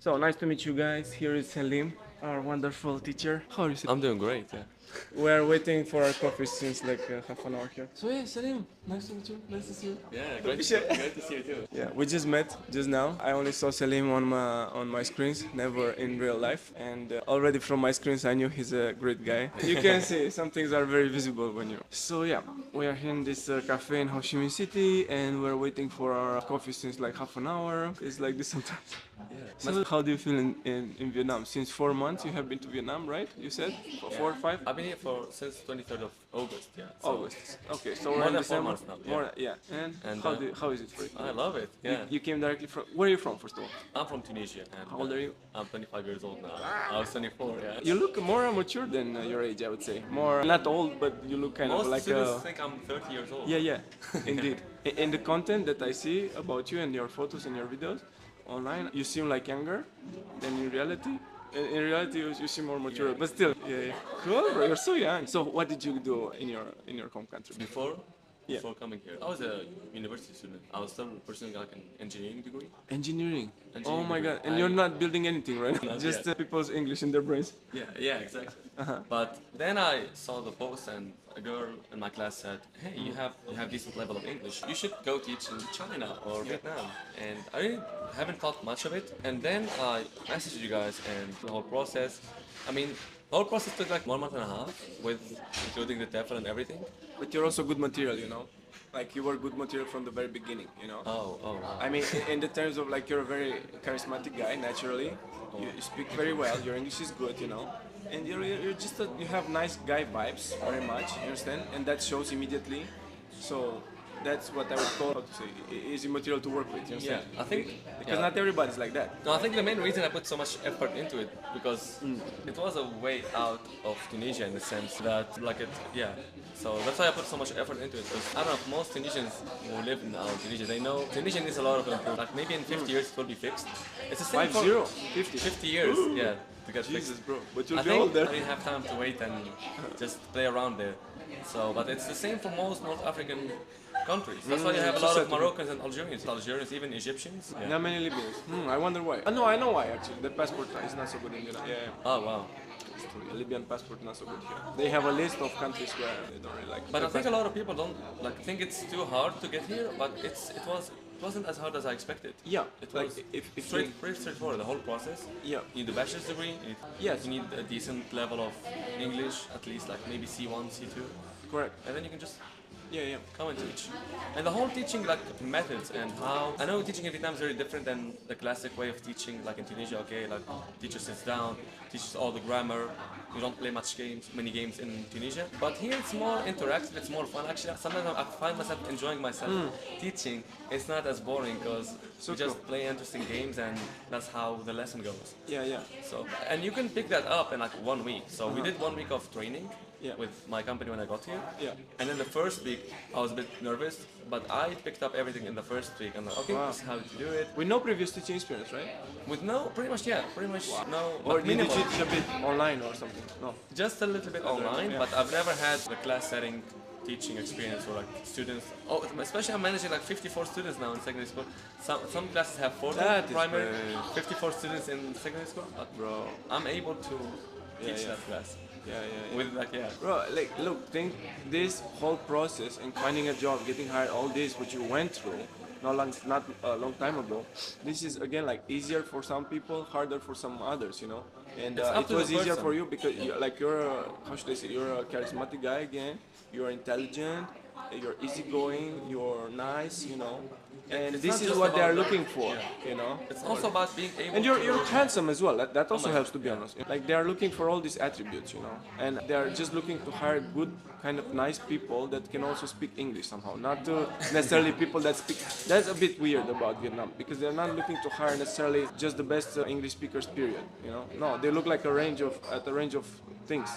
So nice to meet you guys. Here is Selim, our wonderful teacher. How are you, Selim? I'm doing great, yeah. We're waiting for our coffee since like half an hour here. So yeah, Selim, nice to meet you. Nice to see you. Yeah, great to see you too. Yeah, we just met just now. I only saw Selim on my screens, never in real life. And already from my screens, I knew he's a great guy. You can see some things are very visible when you. So yeah, we are here in this cafe in Ho Chi Minh City, and we're waiting for our coffee since like half an hour. It's like this sometimes. Yeah. So how do you feel in Vietnam? Since 4 months you have been to Vietnam, right? You said for 4 or 5? I've been here since 23rd of August, yeah. So August. Okay, so more we're in than 4 December. months now, yeah. More, yeah. And how is it for you? I love it, yeah. You came directly from. Where are you from, first of all? I'm from Tunisia. And, How old are you? I'm 25 years old now. I was 24, yeah. You look more mature than your age, I would say. More not old, but you look kind Most of like students think I'm 30 years old. Yeah, yeah, indeed. In the content that I see about you and your photos and your videos online, you seem like younger than in reality. In reality, you seem more mature, but still, yeah. Cool, bro. You're so young. So, what did you do in your home country? Before coming here, I was a university student. I was still pursuing like an engineering degree. Engineering. Oh Engineering my degree. God! And you're not building anything, right? Not Just yet. people's English in their brains. Yeah, exactly. But then I saw the post and a girl in my class said, "Hey, you have decent level of English. You should go teach in China or Vietnam." And I really haven't thought much of it. And then I messaged you guys and the whole process. I mean, the whole process took like 1 month and a half, with including the TEFL and everything. But you're also good material, you know. Like you were good material from the very beginning, you know. Oh. I mean, in the terms of like you're a very charismatic guy naturally. You speak very well. Your English is good, you know. And you're just you have nice guy vibes very much. You understand? And that shows immediately. So that's what I would call, how to say, easy material to work with. You understand? Yeah, I think Because not everybody's like that. No, I think the main reason I put so much effort into it because it was a way out of Tunisia in the sense that So that's why I put so much effort into it. Because I don't know, most Tunisians who live in Tunisia, they know Tunisia needs a lot of improvement. Like maybe in 50 years it will be fixed. It's the same 50 years, yeah, to get Jesus, fixed. bro. But you'll I be think older. I didn't have time to wait and just play around there. So, but it's the same for most North African countries. That's why you have a lot of Moroccans and Algerians, even Egyptians. Yeah. Not many Libyans. I wonder why. No, I know why actually. The passport is not so good in Vietnam. Yeah. Oh wow. It's true. A Libyan passport not so good here. They have a list of countries where they don't really like. But I think a lot of people don't think it's too hard to get here. But it wasn't as hard as I expected. Yeah. It Like was if pretty straightforward. The whole process. Yeah. You need a bachelor's degree. Yes. You need a decent level of English, at least like maybe C1, C2, Correct. and then you can just Yeah. come and teach. And the whole teaching like methods and how I know teaching in Vietnam is very different than the classic way of teaching like in Tunisia. Okay, like teacher sits down, teaches all the grammar. You don't play many games in Tunisia. But here it's more interactive, it's more fun. Actually, sometimes I find myself enjoying myself teaching. It's not as boring because we just play interesting games and that's how the lesson goes. Yeah. So, and you can pick that up in like 1 week. So we did 1 week of training with my company when I got here. Yeah. And then the first week I was a bit nervous, but I picked up everything in the first week. I'm like, okay, this is how to do it. With no previous teaching experience, right? With pretty much no. Or But did you minimal. teach a bit online or something? No. Just a little bit online, but I've never had the class setting teaching experience or like students. Oh, especially I'm managing like 54 students now in secondary school. Some classes have 40 That is primary, great. 54 students in secondary school. But Bro. I'm able to teach that class. Yeah. With Bro, like, look, think this whole process and finding a job, getting hired, all this, what you went through, not a long time ago. This is again like easier for some people, harder for some others, you know. And It's up it to was the easier person. for you because you're how should I say? You're a charismatic guy again. You're intelligent. You're easygoing. You're nice, you know. And It's this not is just what they are about looking that. for, Yeah. you know. It's also about being able. And you're handsome as well. That also my helps, to God, be honest. Like they are looking for all these attributes, you know. And they are just looking to hire good, kind of nice people that can also speak English somehow. Not to necessarily people that speak. That's a bit weird about Vietnam because they're not looking to hire necessarily just the best English speakers. Period. You know. No, they look like a range of things.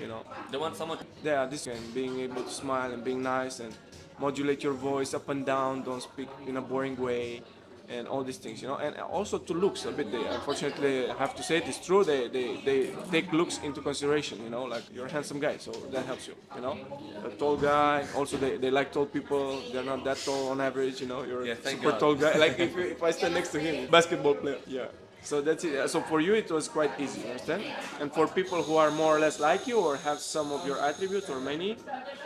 You know. They want someone. Yeah, this and being able to smile and being nice and modulate your voice up and down. Don't speak in a boring way. And all these things, you know, and also to looks a bit. They unfortunately I have to say it is true. They take looks into consideration, you know. Like you're a handsome guy, so that helps you, you know. A tall guy. Also, they like tall people. They're not that tall on average, you know. You're a Yeah, thank super God. tall guy. Like if I stand next to him, basketball player. Yeah. So that's it. So for you, it was quite easy, you understand? And for people who are more or less like you or have some of your attributes or many,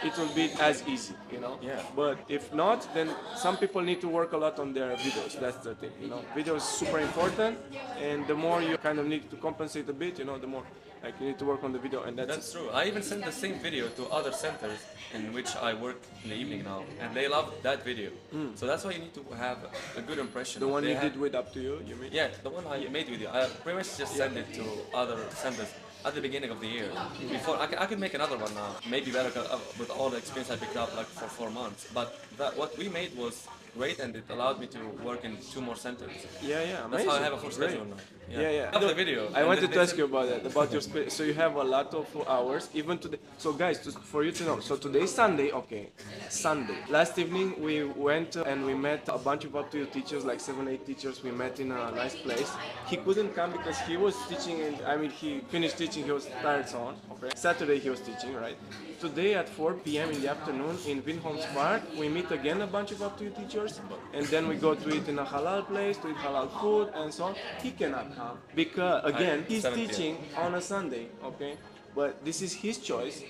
it will be as easy, you know? Yeah. But if not, then some people need to work a lot on their videos. That's the thing, you know? Video is super important, and the more you kind of need to compensate a bit, you know, the more like you need to work on the video, and That's true. I even sent the same video to other centers in which I work in the evening now, and they love that video. So that's why you need to have a good impression. the one They you have- did with Up to You, you mean? Yeah, the one I made with you. I pretty much just sent it to other centers at the beginning of the year. Before I could make another one now, maybe better with all the experience I picked up like for 4 months. But what we made was great, and it allowed me to work in 2 more centers. Yeah, yeah, amazing. That's how I have a full Great. schedule now. Yeah, yeah. Love the video. I And wanted they to ask said- you about that, about your space. So you have a lot of hours, even today. So guys, for you to know, so today is Sunday, okay, Sunday. Last evening we went and we met a bunch of Up to You teachers, like 7, 8 teachers. We met in a nice place. He couldn't come because he was teaching, and I mean he finished teaching. He was tired, so on. Okay. Saturday he was teaching, right? Today at 4 p.m. in the afternoon in Vinholms Park, we meet again a bunch of Up to You teachers, and then we go to eat in a halal place, to eat halal food, and so on. He cannot come because, again, he's 7 p.m. teaching on a Sunday, okay? But this is his choice.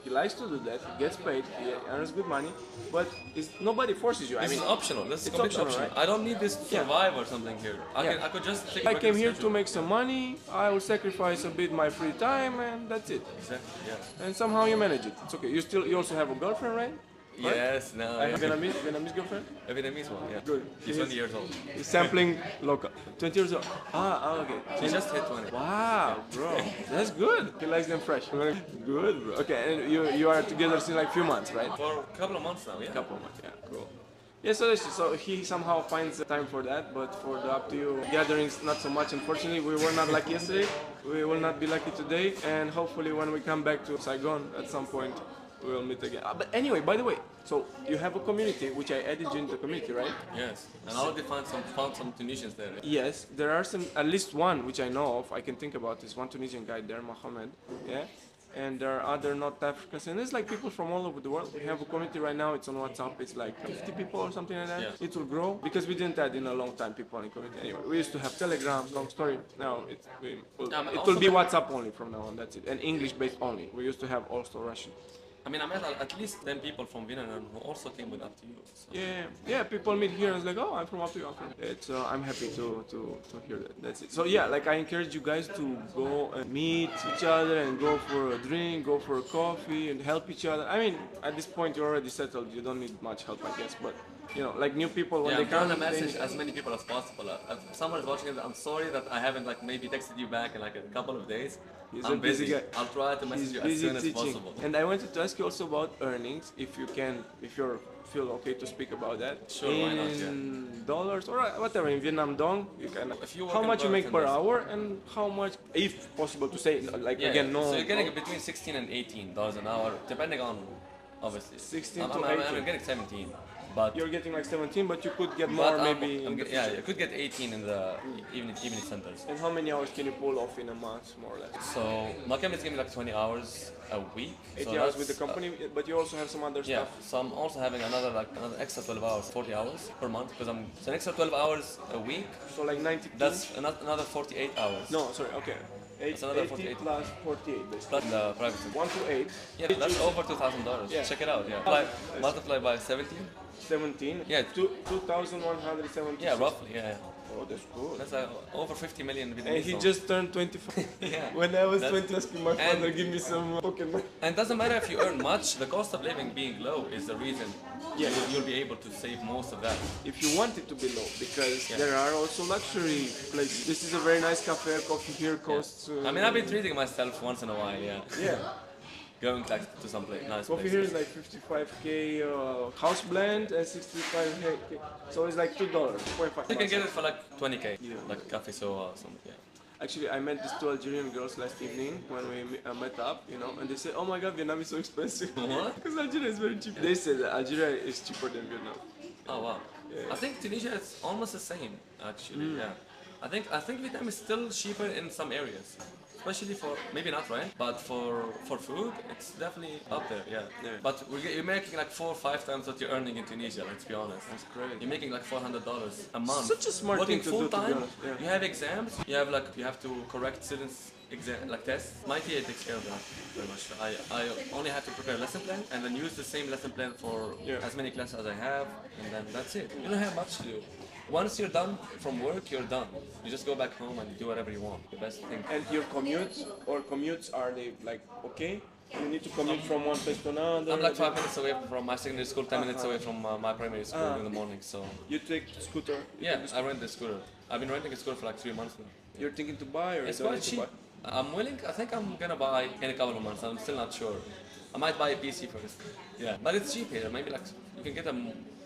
He likes to do that. He gets paid. He earns good money, but nobody forces you. I This mean, is optional. This is it's completely optional, optional. I don't need this to Yeah. survive or something here. Yeah. I could just take I a came here to schedule. make some money. I will sacrifice a bit my free time, and that's it. Exactly. Yeah. And somehow you manage it. It's okay. You also have a girlfriend, right? Yes. No. I have Vietnamese girlfriend. A Vietnamese one. Yeah. Good. He's 20 years old. He's sampling local. 20 years old. Okay. He just hit 20. Wow, bro, that's good. He likes them fresh. Good, bro. Okay, and you are together since like few months, right? For a couple of months now. Yeah. Couple months, yeah, cool. Yeah, so he somehow finds the time for that, but for the Up to You gatherings, not so much. Unfortunately, we were not lucky yesterday. We will not be lucky today, and hopefully when we come back to Saigon at some point, we will meet again. But anyway, by the way, so you have a community, which I added you in the community, right? Yes. And I already found some Tunisians there. Yes, there are some, at least one which I know of, I can think about is one Tunisian guy there, Mohammed, yeah? And there are other North Africans, and there's like people from all over the world. We have a community right now, it's on WhatsApp, it's like 50 people or something like that. Yes. It will grow, because we didn't add in a long time people in community. Anyway, we used to have Telegram, long story, now it will also be the- WhatsApp only from now on, that's it. And English based only, we used to have also Russian. I mean, I met at least 10 people from Vietnam who also came with Up to You. So. Yeah, people meet here and it's like, oh, I'm from Up to You. It's, I'm happy to hear that. That's it. So yeah, like I encourage you guys to go and meet each other and go for a drink, go for a coffee and help each other. I mean, at this point you're already settled. You don't need much help, I guess. But you know, like new people when Yeah, they I'm come, trying to they- message as many people as possible. If someone is watching it, I'm sorry that I haven't like maybe texted you back in like a couple of days. He's I'm a busy guy. I'll try to message He's you as busy soon as teaching. possible. And I wanted to ask you also about earnings, if you can, if you feel okay to speak about that. Sure, why not, In dollars or whatever, in Vietnam dong, you can. If you work How in much you make per bartenders- hour and how much, if possible to say, like Yeah, again, no. So you're getting between $16 and $18 an hour, depending on obviously. 16 I'm, to I'm, 18. I'm getting 17, but You're getting like 17, but you could get but more I'm- maybe. I'm in the get- yeah, future. you could get 18 in the evening centers. And how many hours can you pull off in a month, more or less? So my company's giving me like 20 hours a week. 80 so hours with the that's, company, but you also have some other Yeah, stuff. so I'm also having another extra 12 hours, 40 hours per month, because it's an extra 12 hours a week. So like 90. That's another 48 hours. No, sorry. Okay. That's another 80 48. plus 48, basically. Plus the private. 1 to 8. Yeah, that's over $2,000. Yeah. Check it out. Yeah, multiply by 17. 17. Yeah. 2,170. Yeah, roughly. Yeah, Oh, that's good. that's over 50 million Vietnamese. And he songs. just turned 25. Yeah. When I was That- 20, asking my and- father, give me some pocket money. And it doesn't matter if you earn much. The cost of living being low is the reason. Yeah. You'll be able to save most of that. If you want it to be low, because Yeah. there are also luxury places. This is a very nice cafe. Coffee here costs. I mean, I've been treating myself once in a while. Yeah. Yeah. Going like to some place, nice Coffee place. here is like 55k house blend and 65k. So it's like $2, 2.5. You can get it for like 20k, Yeah. like cafe soa or something. Yeah. Actually, I met these two Algerian girls last evening when we met up, you know, and they said, "Oh my God, Vietnam is so expensive." What? Because Algeria is very cheap. They said that Algeria is cheaper than Vietnam. Oh wow. Yeah. I think Tunisia is almost the same actually. Yeah. I think Vietnam is still cheaper in some areas. especially for maybe not rent, but for food, it's definitely up there. Yeah. But you're making like 4 or 5 times what you're earning in Tunisia. Let's be honest. That's great. You're making like $400 a month. Such a smart Working thing to do, full to be time. honest. Yeah. You have exams. You have to correct students' exam like tests. My TA takes care of that very much. I only have to prepare lesson plan and then use the same lesson plan for as many classes as I have, and then that's it. You don't have much to do. Once you're done from work, you're done. You just go back home and do whatever you want. The best thing. And your commutes, are they like okay? You need to commute from one place to another. I'm like 5 minutes away from my secondary school, 10 minutes away from my primary school in the morning. So You take scooter. yeah, I rent the scooter. I've been renting a scooter for like 3 months now. You're thinking to buy or It's you don't quite need to cheap. buy? I'm willing. I think I'm gonna buy in a couple of months. I'm still not sure. I might buy a PC first. Yeah, but it's cheap here. Maybe like you can get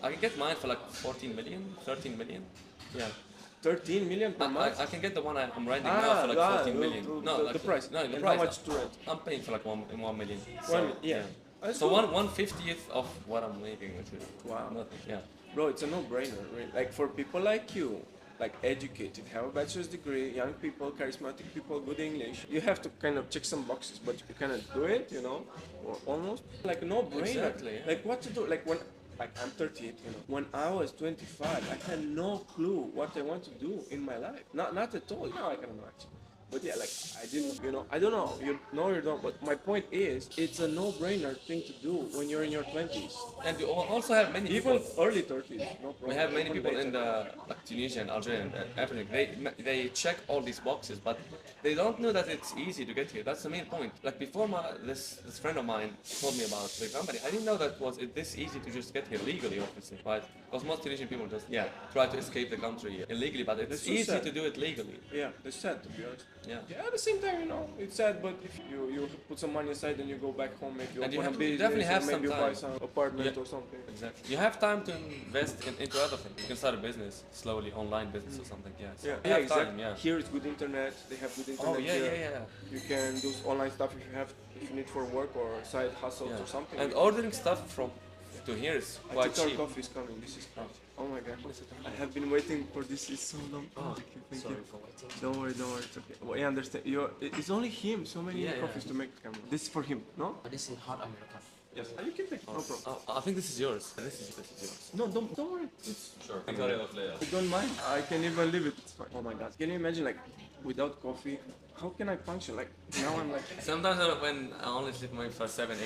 I can get mine for like 14 million, 13 million. Yeah. 13 million per month. I can get the one I'm renting now for like 14 million. No, the price. No, the And price. how much to rent? I'm paying for like 1 million. Yeah. That's So good. 1/50th of what I'm making, which is Wow. nothing. Yeah. Bro, it's a no-brainer. Really. Like for people like you, like educated, have a bachelor's degree, young people, charismatic people, good English. You have to kind of check some boxes, but you cannot do it, or almost like a no-brainer. Exactly, yeah. Like what to do? Like I'm 38, When I was 25, I had no clue what I want to do in my life. Not at all. Now I kind of know actually. But yeah, like I didn't, I don't know. You don't. But my point is, it's a no-brainer thing to do when you're in your 20s, And you also have many even people. early 30s. No problem. We have many Even people in later. the like Tunisia and Algeria and everything. They check all these boxes, but they don't know that it's easy to get here. That's the main point. Like before, this friend of mine told me about the company. I didn't know that was this easy to just get here legally, obviously, right? Because most Tunisian people just try to escape the country illegally, but it's That's so easy sad. to do it legally. Yeah, that's sad to be honest. Yeah. Yeah, at the same time, it's sad, but if you put some money aside and you go back home, maybe you And you open a have to business, definitely have or maybe some you buy time. some apartment Yeah. or something. Exactly. You have time to invest into other things. You can start a business slowly, online business or something. Yeah. So you Yeah, have exactly. time, yeah. Here it's good internet. They have good internet. Oh yeah, here. yeah. You can do online stuff if you need for work or side hustles or something. And ordering stuff from to here is I quite think our cheap. coffee is coming. This is oh my god. I have been waiting for this so long. Oh, thank you. for waiting. Don't worry, it's okay. Well, I understand. It's only him. So many Yeah, coffees to make. This is for him, no? This is hot American. Yes. You can take. No problem. I think this is yours. This is yours. No, don't worry. It's Sure. I don't mind. I can even leave it. It's fine. Oh my god. Can you imagine like without coffee? How can I function? Like now I'm like Sometimes when I only sleep maybe for 7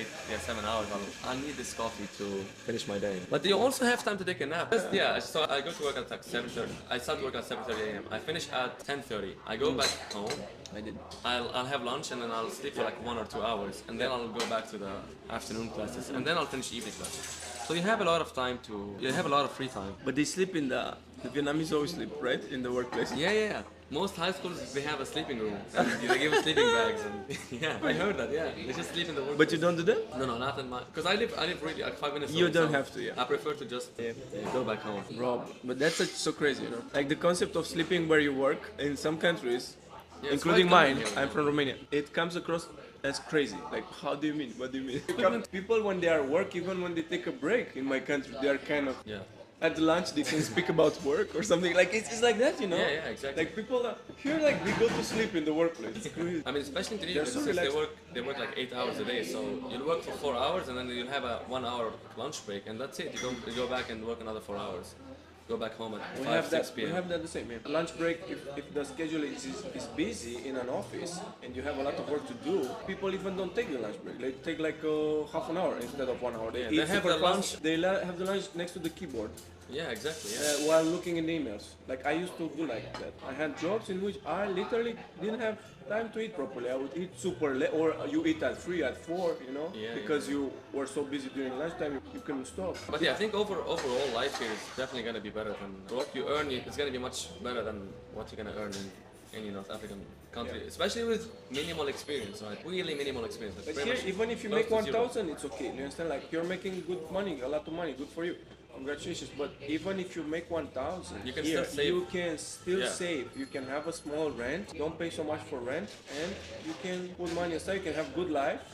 hours, I'll need this coffee to finish my day. But you also have time to take a nap. Yeah, so I go to work at like 7:30. I start work at 7:30 a.m. I finish at 10:30. I go back home. I'll have lunch and then I'll sleep for like 1 or 2 hours, and then I'll go back to the afternoon classes, and then I'll finish evening classes. So you have a lot of time you have a lot of free time. but they sleep in the Vietnamese always sleep, right? In the workplace. Yeah. Most high schools they have a sleeping room. And they give us sleeping bags, and yeah, I heard that. Yeah, they just sleep in the work. But you don't do that? No, not in my. Because I live really like 5 minutes. You away, don't so have to, yeah. I prefer to just go back home. Rob, but that's so crazy, Like the concept of sleeping where you work in some countries, Yeah, it's including quite mine. common here. I'm from Romania. It comes across as crazy. Like, how do you mean? What do you mean? People when they are at work, even when they take a break in my country, they are kind of Yeah. at the lunch they can speak about work or something. Like it's like that, Yeah, exactly. Like people here, like we go to sleep in the workplace. It's crazy. I mean, especially in Tunisia, They're so since relaxed. they work like 8 hours a day. So you'll work for 4 hours, and then you'll have a 1 hour lunch break, and that's it. You go back and work another 4 hours. Go back home at We 5, have 6 that. p.m. We have that the same. Yeah. Lunch break. If the schedule is busy in an office and you have a lot of work to do, people even don't take the lunch break. They take like half an hour instead of 1 hour. They Yeah, eat they have super the lunch- fast. They have the lunch next to the keyboard Yeah, exactly. Yeah. while looking in the emails. Like I used to do like that. I had jobs in which I literally didn't have time to eat properly. I would eat super late, or you eat at 3, at 4, Yeah, because you were so busy during lunchtime you couldn't stop. But yeah, I think overall life here is definitely gonna be better than what you earn. It's gonna be much better than what you're gonna earn in any North African country, especially with minimal experience, right? Really minimal experience. Like But pretty here, much even if you close make to zero. 1,000, it's okay. You understand? Like you're making good money, a lot of money, good for you. Congratulations. But even if you make 1,000, You can here, still save. you can still Yeah. save. You can have a small rent. Don't pay so much for rent, and you can put money aside. You can have good life,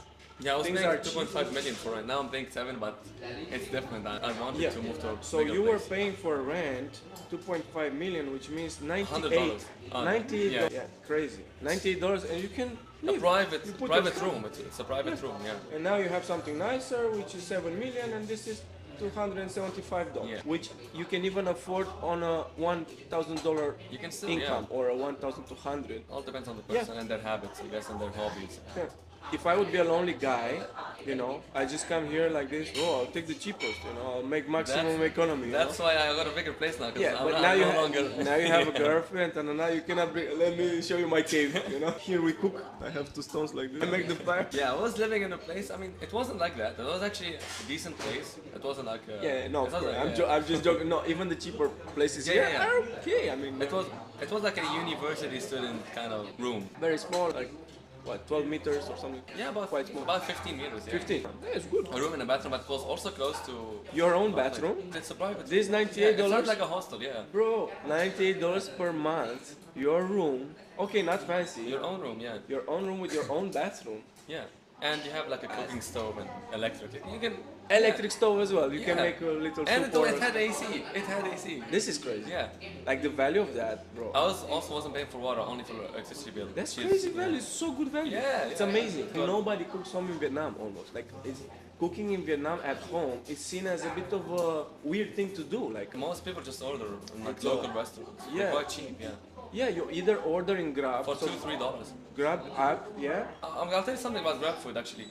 Yeah, I was Things paying are 2.5 million for it. Now I'm paying 7, but it's different. I wanted Yeah. to move to a So bigger you were place. paying for rent 2.5 million, which means $100. 98 Yeah. yeah, crazy. $98 and you can A live. private You put private your room. It's a private room. Yeah. And now you have something nicer, which is 7 million, and this is $275, Yeah. which you can even afford on a $1,000 You can still income or a 1,200. All depends on the person and their habits, I guess, and their hobbies. Yeah. If I would be a lonely guy, I just come here like this. Oh, I'll take the cheapest. I'll make maximum economy. That's why I got a bigger place now. Yeah, I'm but not, now I'm you no have longer. now you have a girlfriend, and now you cannot bring. Let me show you my cave. Here we cook. I have two stones like this. I make the fire. Yeah, I was living in a place. I mean, it wasn't like that. It was actually a decent place. It wasn't like. Yeah, no, it wasn't, I'm just joking. No, even the cheaper places here yeah. are okay. I mean, It was like a university student kind of room. very small, like what, 12 meters or something. Yeah, about Quite small. about 15 meters. Yeah. 15. Yeah, it's good. A room and a bathroom, but it was also close to Your own bathroom, It's a private. This Yeah, $98. it's not like a hostel. Yeah. Bro. $98 per month. Your room. Okay, not fancy. Your own room. Yeah. Your own room with your own bathroom. Yeah. And you have like a cooking stove and electric. You can. Electric stove as well. You can Yeah. make a little And soup. it had AC. It had AC. This is crazy. Yeah. Like the value of that, bro. I wasn't paying for water, only for electricity bill. That's which is- crazy value. It's so good value. Yeah, It's yeah, amazing. yeah. Nobody cooks home in Vietnam almost. Like cooking in Vietnam at home is seen as a bit of a weird thing to do. Like Most people just order in like It's local restaurants. yeah. They're quite cheap. Yeah. yeah, you either order in Grab For so $2-3. Grab app, yeah, I'll tell you something about Grab food actually.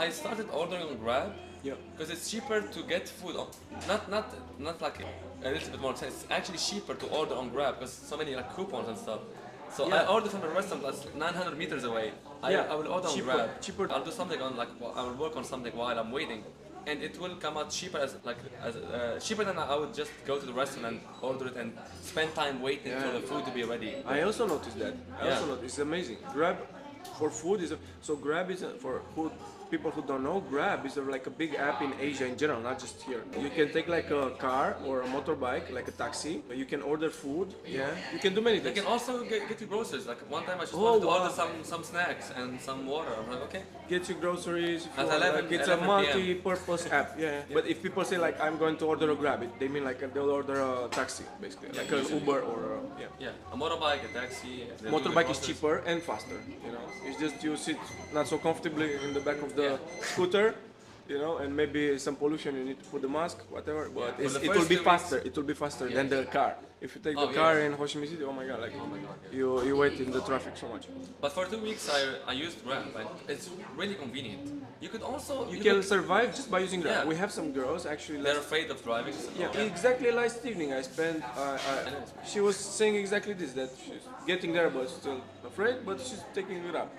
I started ordering on Grab yeah. because it's cheaper to get food. Not like a little bit more expensive. It's actually cheaper to order on Grab because so many like coupons and stuff. So Yeah. I order from a restaurant that's 900 meters away. Yeah, I will order cheaper, on Grab. cheaper. I'll do something on I will work on something while I'm waiting, and it will come out cheaper cheaper than I would just go to the restaurant and order it and spend time waiting for the food to be ready. I also noticed that. It's amazing. Grab for food so Grab is for who people who don't know, Grab is like a big app in Asia in general, not just here. You can take like a car or a motorbike, like a taxi. You can order food. Yeah, you can do many They things. can also get you groceries. Like one time I just Oh, wanted to wow. order some snacks and some water. I'm like, okay. Get you groceries. If you At want, 11 like, it's 11 a multi-purpose app. Yeah. But if people say like I'm going to order a Grab, they mean like they'll order a taxi basically, like an Uber or Yeah, a motorbike, a taxi. they do the Motorbike is groceries. cheaper and faster. It's just you sit not so comfortably in the back of the scooter. And maybe some pollution. You need to put the mask, whatever. But For the it will first be 2 faster. It will be faster than the car. If you take the car in Ho Chi Minh City, oh my god, you wait in the traffic so much. But for 2 weeks I used Grab, and it's really convenient. You could also You can survive just by using Grab. Yeah. We have some girls actually. They're afraid of driving. So Yeah, exactly last evening I spent. She was saying exactly this, that she's getting there but still afraid, but she's taking it up.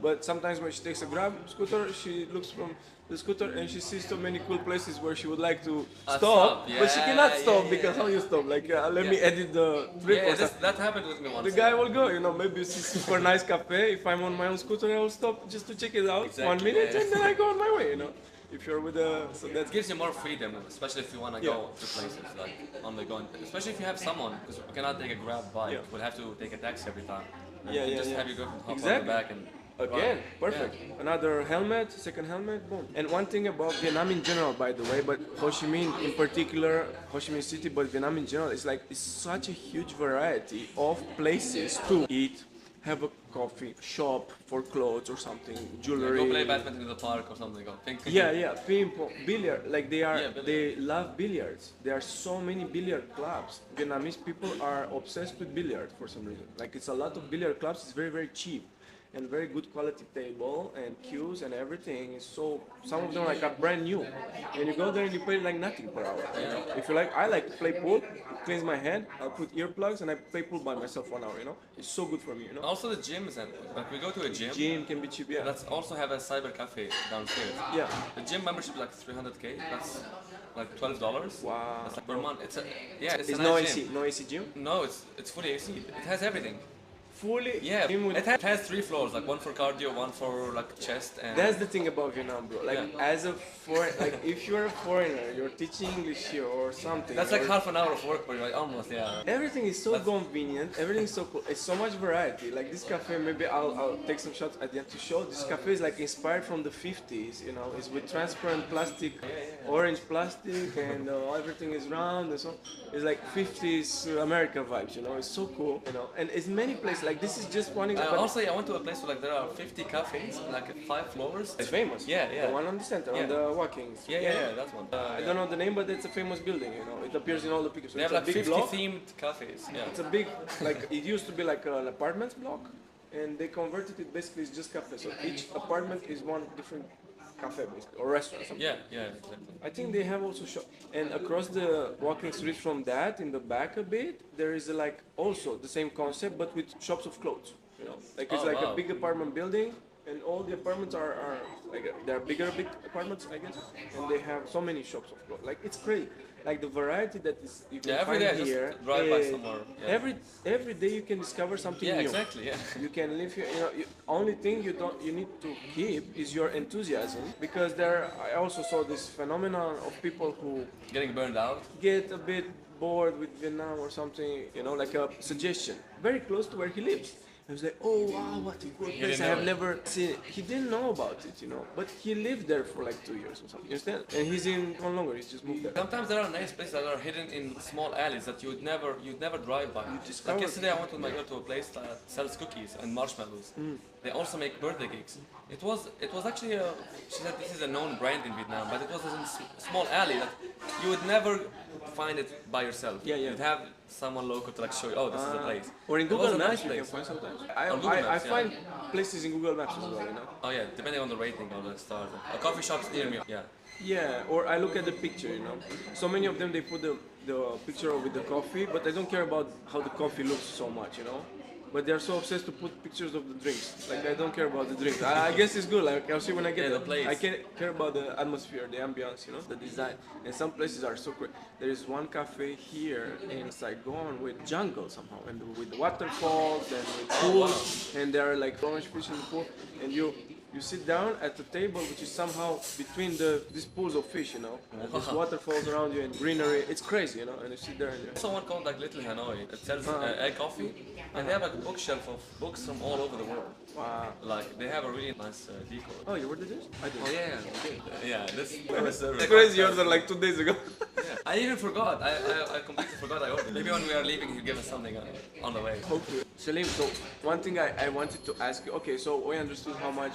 But sometimes when she takes a Grab scooter, she looks from the scooter and she sees so many cool places where she would like to stop, but she cannot stop because how you stop? Like let me edit the trip or something. that happened with me once. The guy will go, maybe it's a super nice cafe. If I'm on my own scooter, I will stop just to check it out. Exactly, 1 minute yeah. and then I go on my way. If you're with so that's It gives you more freedom, especially if you want to go to places like on the go. Especially if you have someone, because we cannot take a Grab bike. Yeah. We'll have to take a taxi every time. Just have you go hop on Exactly. the back and. Again, perfect. Another helmet, second helmet, boom. And one thing about Vietnam in general, by the way, but Ho Chi Minh in particular, Ho Chi Minh City, but Vietnam in general, it's such a huge variety of places to eat, have a coffee, shop for clothes or something, jewelry. Go play badminton in the park or something. Go think. Yeah, ping pong, billiard. Like billiard. they love billiards. There are so many billiard clubs. Vietnamese people are obsessed with billiard for some reason. Like it's a lot of billiard clubs. It's very, very cheap. And very good quality table and cues and everything. So some of them are like brand new, and you go there and you pay like nothing per hour. If you like, I like to play pool. Cleans my head. I'll put earplugs and I play pool by myself 1 hour. It's so good for me. Also the gyms and like we go to a gym. Gym can be cheap. Yeah. Let's also have a cyber cafe downstairs. Yeah. The gym membership is like 300K. That's like $12. Wow. That's like per month. It's a It's nice no gym. AC, no AC gym. No, it's fully AC. It has everything. fully. Yeah, gym with- it has 3 floors, like one for cardio, one for like chest, and That's the thing about Vietnam, bro. Like Yeah. as a foreign, like if you're a foreigner, you're teaching English here or something. that's like or- half an hour of work for you, like almost, yeah. Everything is so That's- convenient. Everything's so cool. It's so much variety. Like this cafe, maybe I'll take some shots at the end to show. This cafe is like inspired from the 50s. You know, it's with transparent plastic, orange plastic, and everything is round and so. It's like 50s America vibes. You know, it's so cool. You know, and it's many places. Like this is just one example. Also, I went to a place where like there are 50 cafes, like 5 floors. It's famous. Yeah, yeah. The one on the center, Yeah. on the walking. Yeah, that's one. I don't know the name, but it's a famous building. You know, it appears in all the pictures. So They have it's a like big 50 block. themed cafes. Yeah. It's a big, like it used to be like an apartments block, and they converted it basically it's just cafe. So each apartment is one different cafe basically, or restaurant. Something. Yeah, exactly. I think they have also shop, and across the walking street from that, in the back a bit, there is like also the same concept, but with shops of clothes. You know, like it's Oh, like wow. a big apartment building, and all the apartments are like they're big apartments, I guess, and they have so many shops of clothes. Like it's crazy. Like the variety that is you can Yeah, every find day I here. just drive by is- somewhere. Yeah. every day you can discover something Yeah, new. exactly. Yeah. You can live here. You know, only thing you need to keep is your enthusiasm, because I also saw this phenomenon of people who Getting burned out. get a bit bored with Vietnam or something. You know, like a suggestion very close to where he lives. He was like, oh wow, what a good place! didn't I know have it. never seen it. He didn't know about it, you know, but he lived there for like 2 years or something. You understand? And he's in no longer. He's just moved there. Sometimes there are nice places that are hidden in small alleys that you'd never drive by. discover- Like yesterday, I went with my girl to a place that sells cookies and marshmallows. They also make birthday cakes. It was actually she said this is a known brand in Vietnam, but it was in a small alley that you would never find it by yourself. Yeah. You'd have someone local to like show you, oh, this is the place. Or in It was Google a Maps nice you can place. find sometimes. On Google I Maps, yeah. find places in Google Maps as well, you know. Oh yeah, depending on the rating of the stars. A coffee shop's near me. Yeah. Yeah, or I look at the picture, you know. So many of them they put the picture with the coffee, but I don't care about how the coffee looks so much, you know. But they're so obsessed to put pictures of the drinks. Like I don't care about the drinks. I guess it's good. Like I'll see when I get Yeah, there. the place. I care about the atmosphere, the ambience, you know, the design. And some places are so great. There is one cafe here in Saigon with jungle somehow, and with waterfalls and with pools, and there are like orange fish in the pool, and you sit down at the table which is somehow between these pools of fish, you know. And there's waterfalls around you and greenery. It's crazy, you know, and you sit there and Someone called like Little Hanoi. It sells egg coffee, and they have like a bookshelf of books from all over the world. wow. Like they have a really nice decor. Oh, you ordered this? I did. Oh yeah. This It's crazy. You ordered like 2 days ago. I even forgot. I completely forgot I ordered. Maybe when we are leaving, he'll give us something on the way. Hopefully. Selim, so one thing I wanted to ask you, okay, so we understood how much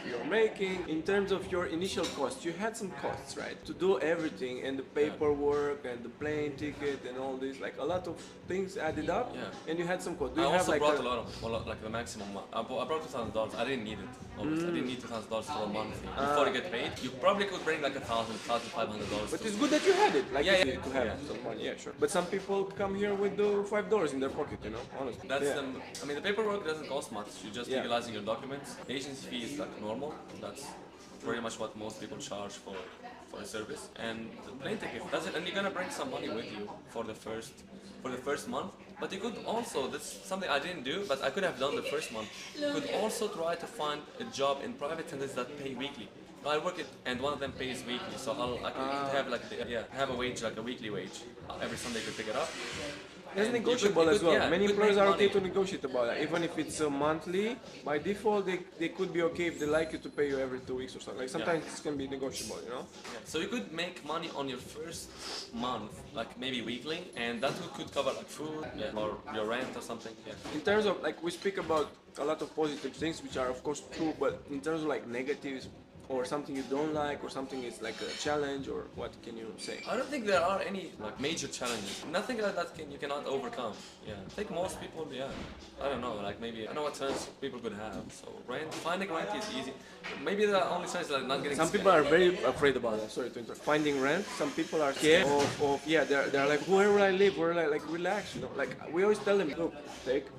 you're making. In terms of your initial costs, you had some costs, right? To do everything and the paperwork and the plane ticket and all this, like a lot of things added up, Yeah. and you had some costs. Do I you have also like brought a lot, like the maximum. I brought $2,000. I didn't need it. Obviously. I didn't need $2,000 for a month. Before you get paid, you probably could bring like $1,500. But it's good that you had it, like Yeah, to have yeah. some money, yeah, sure. But some people come here with the $5 in their pocket, you know, honestly. That's yeah. I mean, the paperwork doesn't cost much. You're just Yeah. legalizing your documents. Agency fee is like normal. That's pretty much what most people charge for a service. And the plane ticket does it, and you're gonna bring some money with you for the first month. But you could also, that's something I didn't do, but I could have done the first month. You could also try to find a job in private centers that pay weekly. I work it, and one of them pays weekly, so I can have like have a wage, like a weekly wage. Every Sunday you could pick it up. It's And you negotiable could- as well. yeah, Many you could employers make are okay money. to negotiate about that. Even if it's monthly, by default, they could be okay if they like you to pay you every 2 weeks or something. Like sometimes it can be negotiable, you know? Yeah. So you could make money on your first month, like maybe weekly, and that could cover like food or your rent or something. Yeah. In terms of, like, we speak about a lot of positive things, which are of course true, but in terms of like negatives, or something you don't like, or something is like a challenge, or what can you say? I don't think there are any like major challenges. Nothing like that you cannot overcome. Yeah. I think most people, I don't know, like maybe I know what challenges people could have. So finding rent is easy. Maybe the only challenge is like not getting. Some people are very afraid about that. Sorry to interrupt. Finding rent. Some people are scared of they're like, where will I live? Where will I like relax? You know, like we always tell them, look,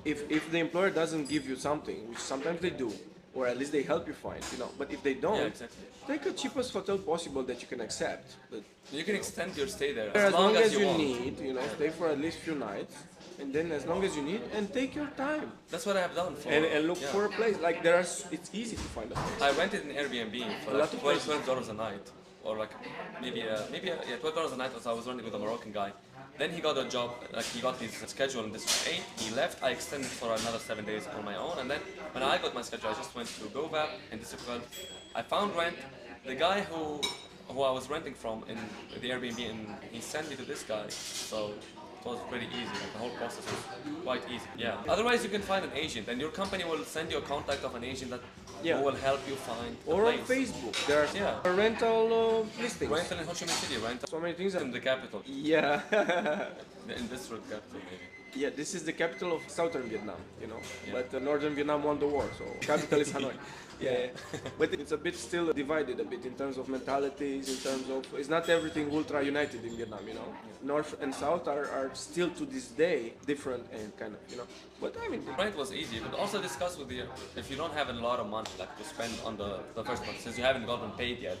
if the employer doesn't give you something, which sometimes they do, or at least they help you find, you know. But if they don't, exactly. take the cheapest hotel possible that you can accept. You can extend your stay there As long as you want. need, you know, stay for at least few nights. and then as long as you need, and take your time. That's what I have done for. And look for a place. Like it's easy to find a place. I rented an Airbnb for A lot like of $12 a night, or like maybe $12 a night. As I was renting with a Moroccan guy. Then he got a job, like he got his schedule on this 8. He left. I extended for another 7 days on my own, and then when I got my schedule, I just went to GoVap and this 12. I found rent. The guy who I was renting from in the Airbnb, and he sent me to this guy. So it was pretty easy. Like the whole process was quite easy. Yeah. Otherwise, you can find an agent, and your company will send you a contact of an agent that who will help you find a Or on place. Facebook, there are rental listings. Rental in Ho Chi Minh City, rental So many things. in the capital, Yeah. the industrial capital maybe. Yeah, this is the capital of southern Vietnam, you know. But northern Vietnam won the war, so capital is Hanoi. Yeah. But it's a bit still divided a bit in terms of mentalities, in terms of it's not everything ultra united in Vietnam, you know. North and south are still to this day different and kind of, you know. But I mean, Rent was easy, but also discuss with you if you don't have a lot of money like to spend on the first month, since you haven't gotten paid yet.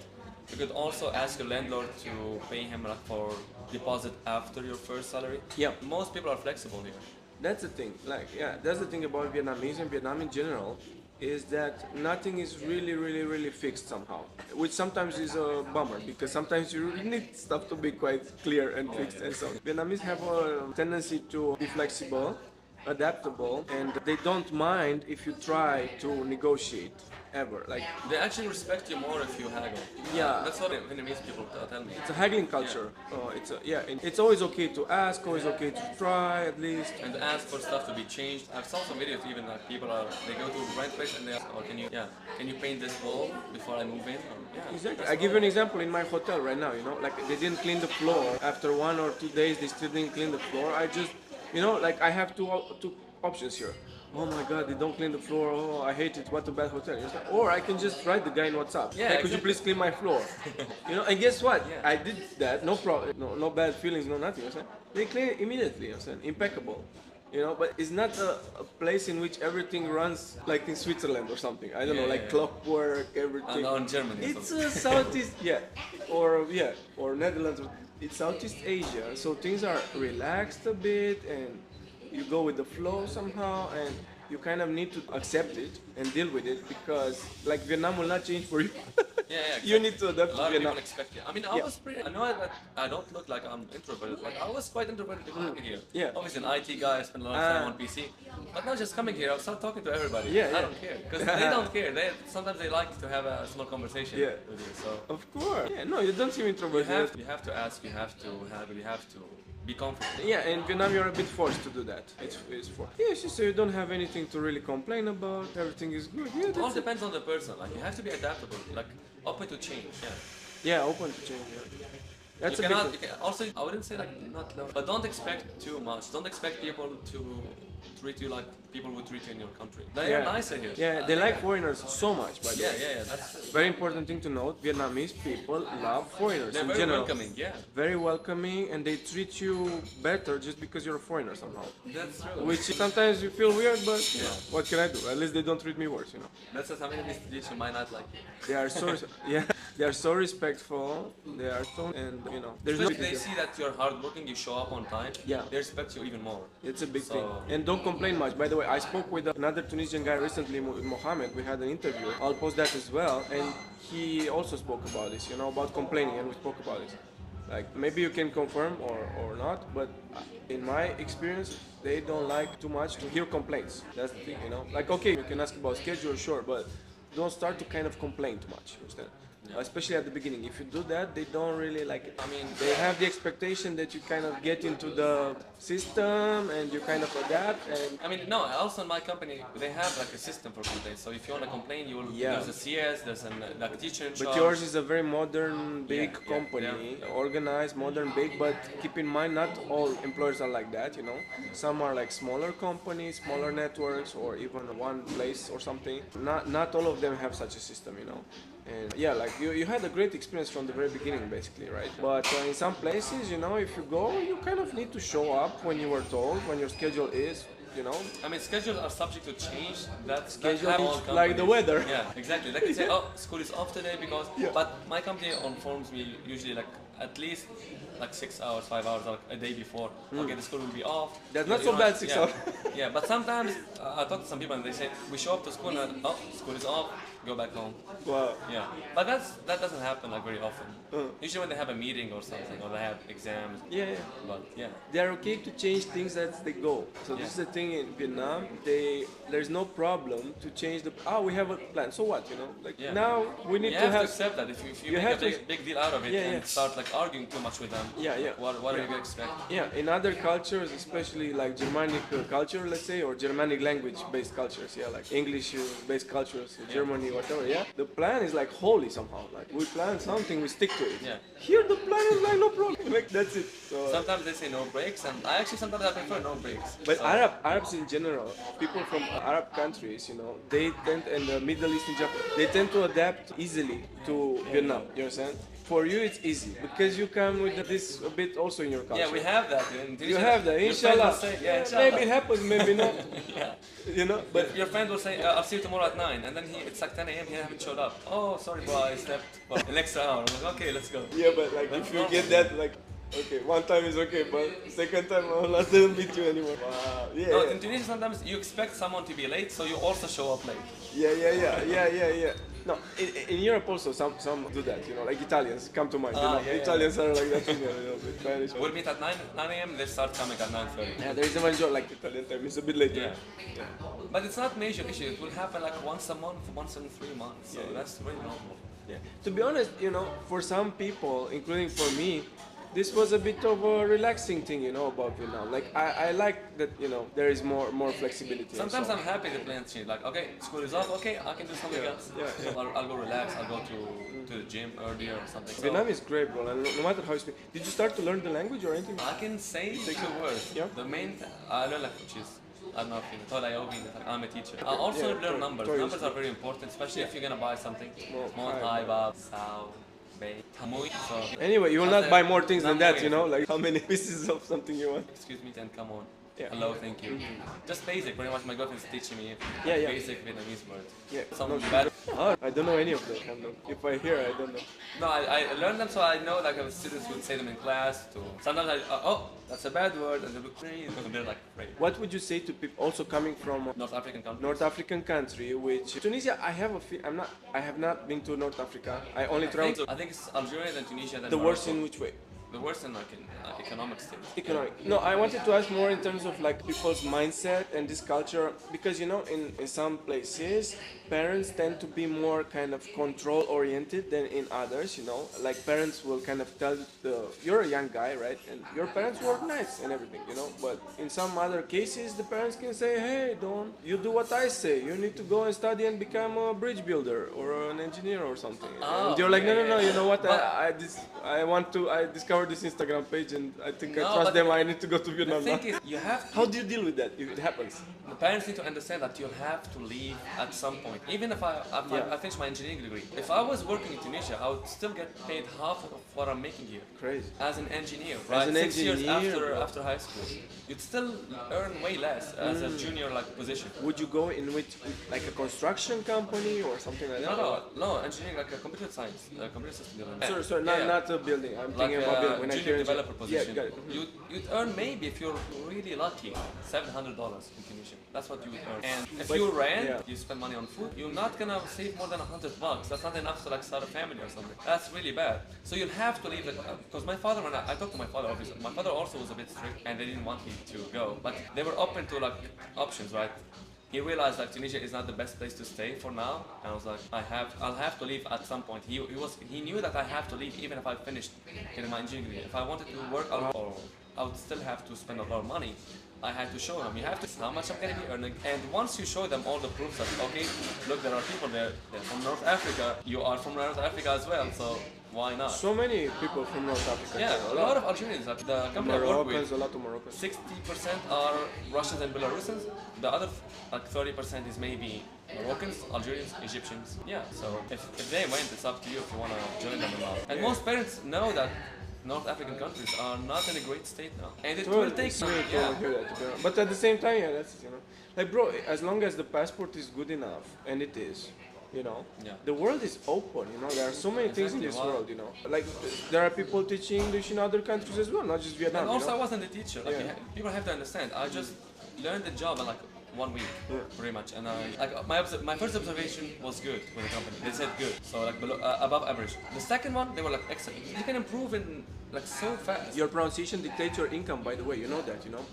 You could also ask your landlord to pay him like for deposit after your first salary. Yeah. Most people are flexible here. that's the thing. Like, yeah, that's the thing about Vietnamese and Vietnam in general, is that nothing is really fixed somehow, which sometimes is a bummer because sometimes you really need stuff to be quite clear and fixed and so on. Vietnamese have a tendency to be flexible, adaptable, and they don't mind if you try to negotiate ever. Like, They actually respect you more if you haggle. Yeah. That's what Vietnamese people tell me. it's a haggling culture. And it's always okay to ask, always okay to try at least. And ask for stuff to be changed. I've saw some videos even like people they go to rent place and they ask, oh, can you paint this wall before I move in? Or, Exactly. I give you an example in my hotel right now, you know, like they didn't clean the floor. After 1 or 2 days, they still didn't clean the floor. I just, you know, like I have two options here. Oh my God, they don't clean the floor. Oh, I hate it. What a bad hotel. Or I can just write the guy in WhatsApp. Yeah, Hey, could you please clean my floor? You know, and guess what? Yeah. I did that. No problem. No bad feelings. No nothing. You know what I'm saying? They clean it immediately. You know what I'm saying? Impeccable. You know, but it's not a place in which everything runs like in Switzerland or something. I don't know, like clockwork, everything. or in Germany. or It's something. Southeast, or Netherlands. It's Southeast Asia, so things are relaxed a bit, and you go with the flow somehow, and you kind of need to accept it and deal with it because, like, Vietnam will not change for you. Exactly. You need to adapt A to lot of Vietnam. people expect it. I mean, I was pretty. I know that I don't look like I'm introverted, but I was quite introverted before coming here. Yeah. Obviously, an IT guy, I spend a lot of time on PC. But now just coming here, I'll start talking to everybody. Yeah. I don't care because they don't care. Sometimes they like to have a small conversation with you. So Of course. Yeah, no, you don't seem introverted. you have to ask. You have to be confident. Yeah, in Vietnam you're a bit forced to do that. It's forced. Yeah, so you don't have anything to really complain about. Everything is good. Yeah, It all that's it. depends on the person. Like you have to be adaptable, like open to change. Yeah. Yeah, open to change. Yeah. That's You a big cannot. thing. Also, I wouldn't say like not love, but don't expect too much. Don't expect people to treat you like people would treat you in your country. They are nicer here. Yeah, they like foreigners so much, by the way. Yeah. That's true. Very important thing to note, Vietnamese people love foreigners They're in very general. welcoming. Yeah, Very welcoming, and they treat you better just because you're a foreigner somehow. that's true. Which sometimes you feel weird, but you know, what can I do? At least they don't treat me worse, you know. That's just something that you might not like. They are so they are so respectful. They are so, and you know, there's no. If they see that you're hardworking, you show up on time. Yeah. They respect you even more. It's a big So- thing. And don't complain much. By the way, I spoke with another Tunisian guy recently, with Mohammed. We had an interview. I'll post that as well. And he also spoke about this, you know, about complaining, and we spoke about this. Like, maybe you can confirm or not, but in my experience, they don't like too much to hear complaints. That's the thing, you know. Like, okay, you can ask about schedule, sure, but don't start to kind of complain too much, understand? Especially at the beginning. If you do that, they don't really like it. I mean, They have the expectation that you kind of get into the system and you kind of adapt, and I mean, no. Also, in my company, they have like a system for complaints. So if you want to complain, you will. Yeah. There's a CS. There's a like a teacher in charge. but yours is a very modern, big Yeah, company, organized, modern, big. But keep in mind, not all employers are like that. You know, some are like smaller companies, smaller networks, or even one place or something. Not all of them have such a system. You know. And yeah, like you had a great experience from the very beginning, basically, right? But in some places, you know, if you go, you kind of need to show up when you were told, when your schedule is, you know. I mean, schedules are subject to change. That's Schedule all is like companies. the weather. Yeah, exactly. Like they say, oh, school is off today because. Yeah. But my company informs me usually like at least like 6 hours, 5 hours, like a day before. Okay, the school will be off. That's You- not you so know, bad, 6 yeah. hours. Yeah, but sometimes I talk to some people and they say we show up to school and oh, school is off, go back home. Wow. Yeah, but that doesn't happen like very often. Usually when they have a meeting or something or they have exams. Yeah, yeah. But yeah. They are okay to change things as they go. So this is the thing in Vietnam. There's no problem to change the. Oh, we have a plan. So what? You know, like Yeah. now we need You to have to have. accept that if you you make have a to- big deal out of it Yeah, and yeah. start like arguing too much with them. Yeah, yeah. What are you gonna expect? Yeah, in other cultures, especially like Germanic culture, let's say, or Germanic language-based cultures, yeah, like English-based cultures, Germany, whatever, yeah. The plan is like holy somehow. Like we plan something, we stick to it. Yeah. Here the plan is like no problem. Like that's it. So, Sometimes they say no breaks, and I actually sometimes I prefer no breaks. but So- Arabs in general, people from Arab countries, you know, they tend, and the Middle East and Japan, they tend to adapt easily to Vietnam. You understand? For you, it's easy because you come with this a bit also in your culture. Yeah, we have that. In You Tunisia, have that, your friend will inshallah. say, yeah, inshallah. Maybe it happens, maybe not. Yeah. You know, but Your friend will say, I'll see you tomorrow at 9, and then it's like 10 a.m. He haven't showed up. Oh, sorry, bro, I slept for an extra hour. I'm like, okay, let's go. yeah, but like if you get that, like, okay, one time is okay, but second time I will not meet you anymore. Wow. Yeah, No, yeah. in Tunisia sometimes you expect someone to be late, so you also show up late. Yeah. No, in Europe also some do that, you know, like Italians come to mind. You know? yeah. Italians are like that, you know, with Spanish. We'll meet at 9 a.m. They start coming at 9:30. Yeah, there is a major like Italian time. It's a bit later. Yeah. But it's not major issue. It will happen like once a month, once in 3 months. So that's very normal. Yeah. To be honest, you know, for some people, including for me, this was a bit of a relaxing thing, you know, about Vietnam. Like I like that, you know, there is more flexibility. and Sometimes so on. I'm happy the plans change. Like, okay, school is off. Okay, I can do something else. yeah. I'll go relax. I'll go to the gym earlier or something. So Vietnam is great, bro. And no matter how you speak, did you start to learn the language or anything? I can say two words. Yeah. The main I learn like which is I'm not feeling told I'm a teacher. I also Yeah, learn to- numbers. to- Numbers are very important, especially if you're gonna buy something. More Mon, high, Hai, Bab, Sao, Bei, Tamui. So Anyway, you will not buy more things than that, you know, Namui. like how many pieces of something you want. Excuse me, and come on. Yeah. Hello, thank you. Just basic. Pretty much, my girlfriend's teaching me Yeah. basic Vietnamese words. Yeah. Some No, bad. oh, I don't know any of them. If I hear, I don't know. No, I learned them so I know like students would say them in class. Sometimes oh, that's a bad word, and they look crazy. And they're like afraid. What would you say to people also coming from North African country. North African country, which Tunisia? I have not been to North Africa. I only traveled. I think it's Algeria and Tunisia. Then The worst Morocco. in which way? The worst in like in economic state. Economic. No, I wanted to ask more in terms of like people's mindset and this culture, because you know in some places parents tend to be more kind of control oriented than in others, you know, like parents will kind of tell you're a young guy, right, and your parents were nice and everything, you know, but in some other cases the parents can say, hey, don't you do what I say, you need to go and study and become a bridge builder or an engineer or something. Oh, And you're like, no, yeah. you know what, But- I discovered this Instagram page and I think I No, trust but them. I need to go to The Vietnam now. thing is, you have How do you deal with that if it happens? the parents need to understand that you have to leave at some point. Even if I finish my engineering degree, if I was working in Tunisia, I would still get paid half of what I'm making here. Crazy. As an engineer, right? an 6 years engineer, after high school, you'd still earn way less as a junior like position. Would you go in with like a construction company or something like that? No, engineering like a computer science, computer system development. Sorry, not a building. I'm Like thinking about building. a When I junior hear developer position. Yeah, got it. You'd earn maybe if you're really lucky $700 in Tunisia. That's what you would earn. And if But- you rent, yeah. you spend money on food. You're not gonna save more than $100. That's not enough to like start a family or something. That's really bad. So you'll have to leave it because my father, when I talked to my father, obviously, my father also was a bit strict and they didn't want me to go, but they were open to like options, right? He realized that Tunisia is not the best place to stay for now, and I was like, I'll have to leave at some point. He knew that I have to leave even if I finished getting my engineering degree. If I wanted to work out, I would still have to spend a lot of money. I had to show them. You have to see how much I'm going to be earning. And once you show them all the proofs that, okay, look, there are people there. They're from North Africa. You are from North Africa as well, so why not? So many people from North Africa. Yeah, a lot of Algerians. Like the company I work with, Moroccans, a lot of Moroccans. 60% are Russians and Belarusians. The other like 30% is maybe Moroccans, Algerians, Egyptians. Yeah, so if they went, it's up to you if you want to join them or not. And most parents know that North African countries are not in a great state now. And it will take some, to hear that, to be honest. But at the same time, yeah, that's, you know, like bro, as long as the passport is good enough, and it is, You know, Yeah. the world is open. You know, there are so many things in Exactly, this wow. world. You know, like there are people teaching English in other countries as well, not just Vietnam. And You also, know? I wasn't a teacher. Like, Yeah. people have to understand. I just learned the job in like 1 week, Yeah. pretty much. And my first observation was good with the company. They said good, so like below, above average. The second one, they were like excellent. You can improve in like so fast. Your pronunciation dictates your income, by the way. You know that. You know,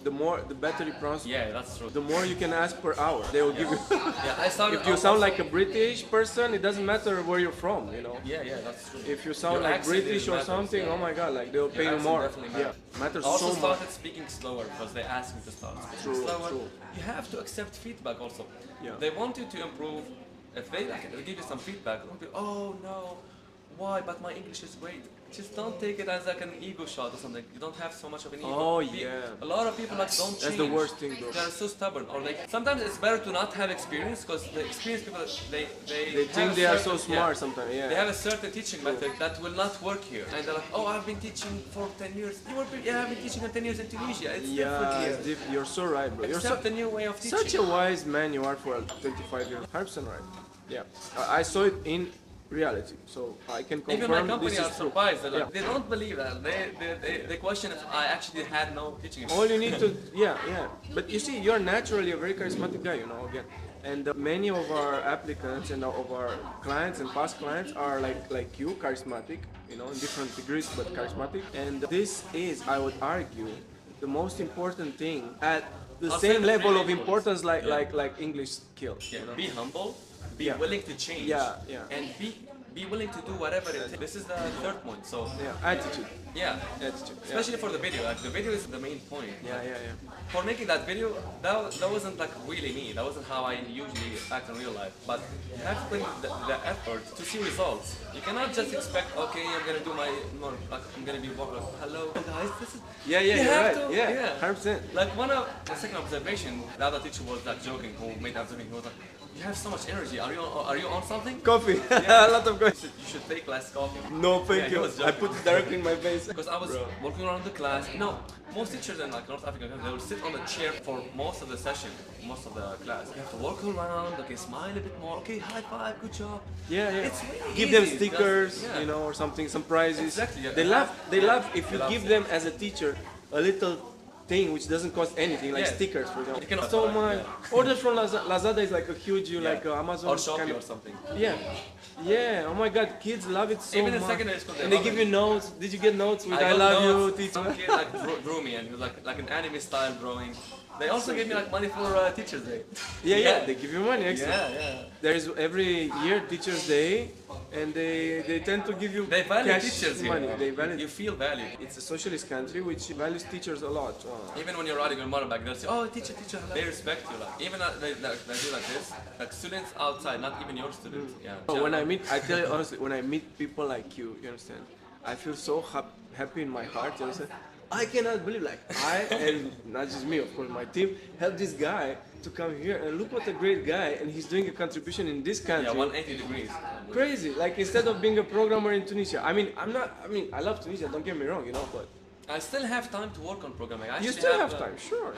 the better you pronounce, Yeah, that's true. the more you can ask per hour. They will give you. Yeah, I started. If you sound like a British person, it doesn't matter where you're from. You know. Yeah, that's true. If you sound Your like accent British or matters, something, yeah. oh my god, like they'll pay you accent more. definitely Yeah, matters. matters I also so much. started speaking slower because they asked me to start speaking True, slower. true. You have to accept feedback also. Yeah. They want you to improve. If they give you some feedback, don't be, oh no, why? But my English is great. Just don't take it as like an ego shot or something. You don't have so much of an ego. Oh, yeah. A lot of people like don't change. That's the worst thing, bro. They're so stubborn. Or like sometimes it's better to not have experience because the experienced people They have think a they are so certain- smart yeah. sometimes. Yeah. They have a certain teaching method that will not work here. And they're like, oh, I've been teaching for 10 years. I've been teaching for 10 years in Tunisia. It's different Yeah, here. it's you're so right, bro. You're Accept the new way of teaching. such a wise man you are for 25 years. 100% right. Yeah, I saw it in reality, so I can confirm Even my company this are is true. surprised. They're like, Yeah. they don't believe that. They question if I actually had no teaching. All you need to, yeah. But you see, you're naturally a very charismatic guy, you know, again. And many of our applicants and of our clients and past clients are like you, charismatic, you know, in different degrees, but charismatic. And this is, I would argue, the most important thing at the I'll say same the level three of labels. importance Yeah. like English skills. Yeah, You know? be humble, be Yeah. willing to change, Yeah. and be willing to do whatever it takes. This is the third point. So Yeah, attitude. yeah, Attitude. Yeah. especially for the video. Like the video is the main point. Yeah. For making that video, that wasn't like really me. That wasn't how I usually act in real life. But you have to put in the effort to see results. You cannot just expect, okay, I'm gonna do my more like I'm gonna be more like, hello guys, this is Yeah, You you're have right. to- Yeah, yeah. 100%. like one of the second observation. The other teacher was like joking, who made the observation. He was like, "You have so much energy. Are you on something? Coffee. Yeah. A lot of coffee. You should take less coffee." No, Yeah, thank he you. was I joking. put it directly in my face. Because I was walking around the class. No, most teachers in like North Africa, they will sit on the chair for most of the session, most of the class. You have to walk around, okay, smile a bit more, okay, high five, good job. Yeah. It's really Give them easy. stickers, Yeah. you know, or something, some prizes. Exactly, yeah. They love. They love if you They love give it. them as a teacher a little thing which doesn't cost anything, like Yeah. stickers, for example. You can So afford, much. yeah. Orders from Lazada is like a huge, like Amazon or Shopee kind of. or something. Yeah. Oh my God, kids love it so Even in much. secondary school, and they love give it. you notes. Did you get notes with I, got love notes. you, teacher? Some kid like drew me, and he was like an anime style drawing. They also gave me like money for Teachers Day. Yeah. They give you money. Excellent. Yeah. There is every year Teachers Day, and they tend to give you They value cash teachers here. money. They value. You feel valued. It's a socialist country which values teachers a lot. Even when you're riding your motorbike, they'll say, "Oh, teacher, hello." They respect you. Like even they do like this. Like students outside, not even your students. Yeah. But when I tell you honestly, when I meet people like you understand, I feel so happy in my heart. You understand? I cannot believe, like I and not just me, of course, my team helped this guy to come here and look what a great guy, and he's doing a contribution in this country. Yeah, 180 degrees. Crazy. Like instead of being a programmer in Tunisia, I mean, I love Tunisia. Don't get me wrong, you know, but I still have time to work on programming. I you actually still have time, sure.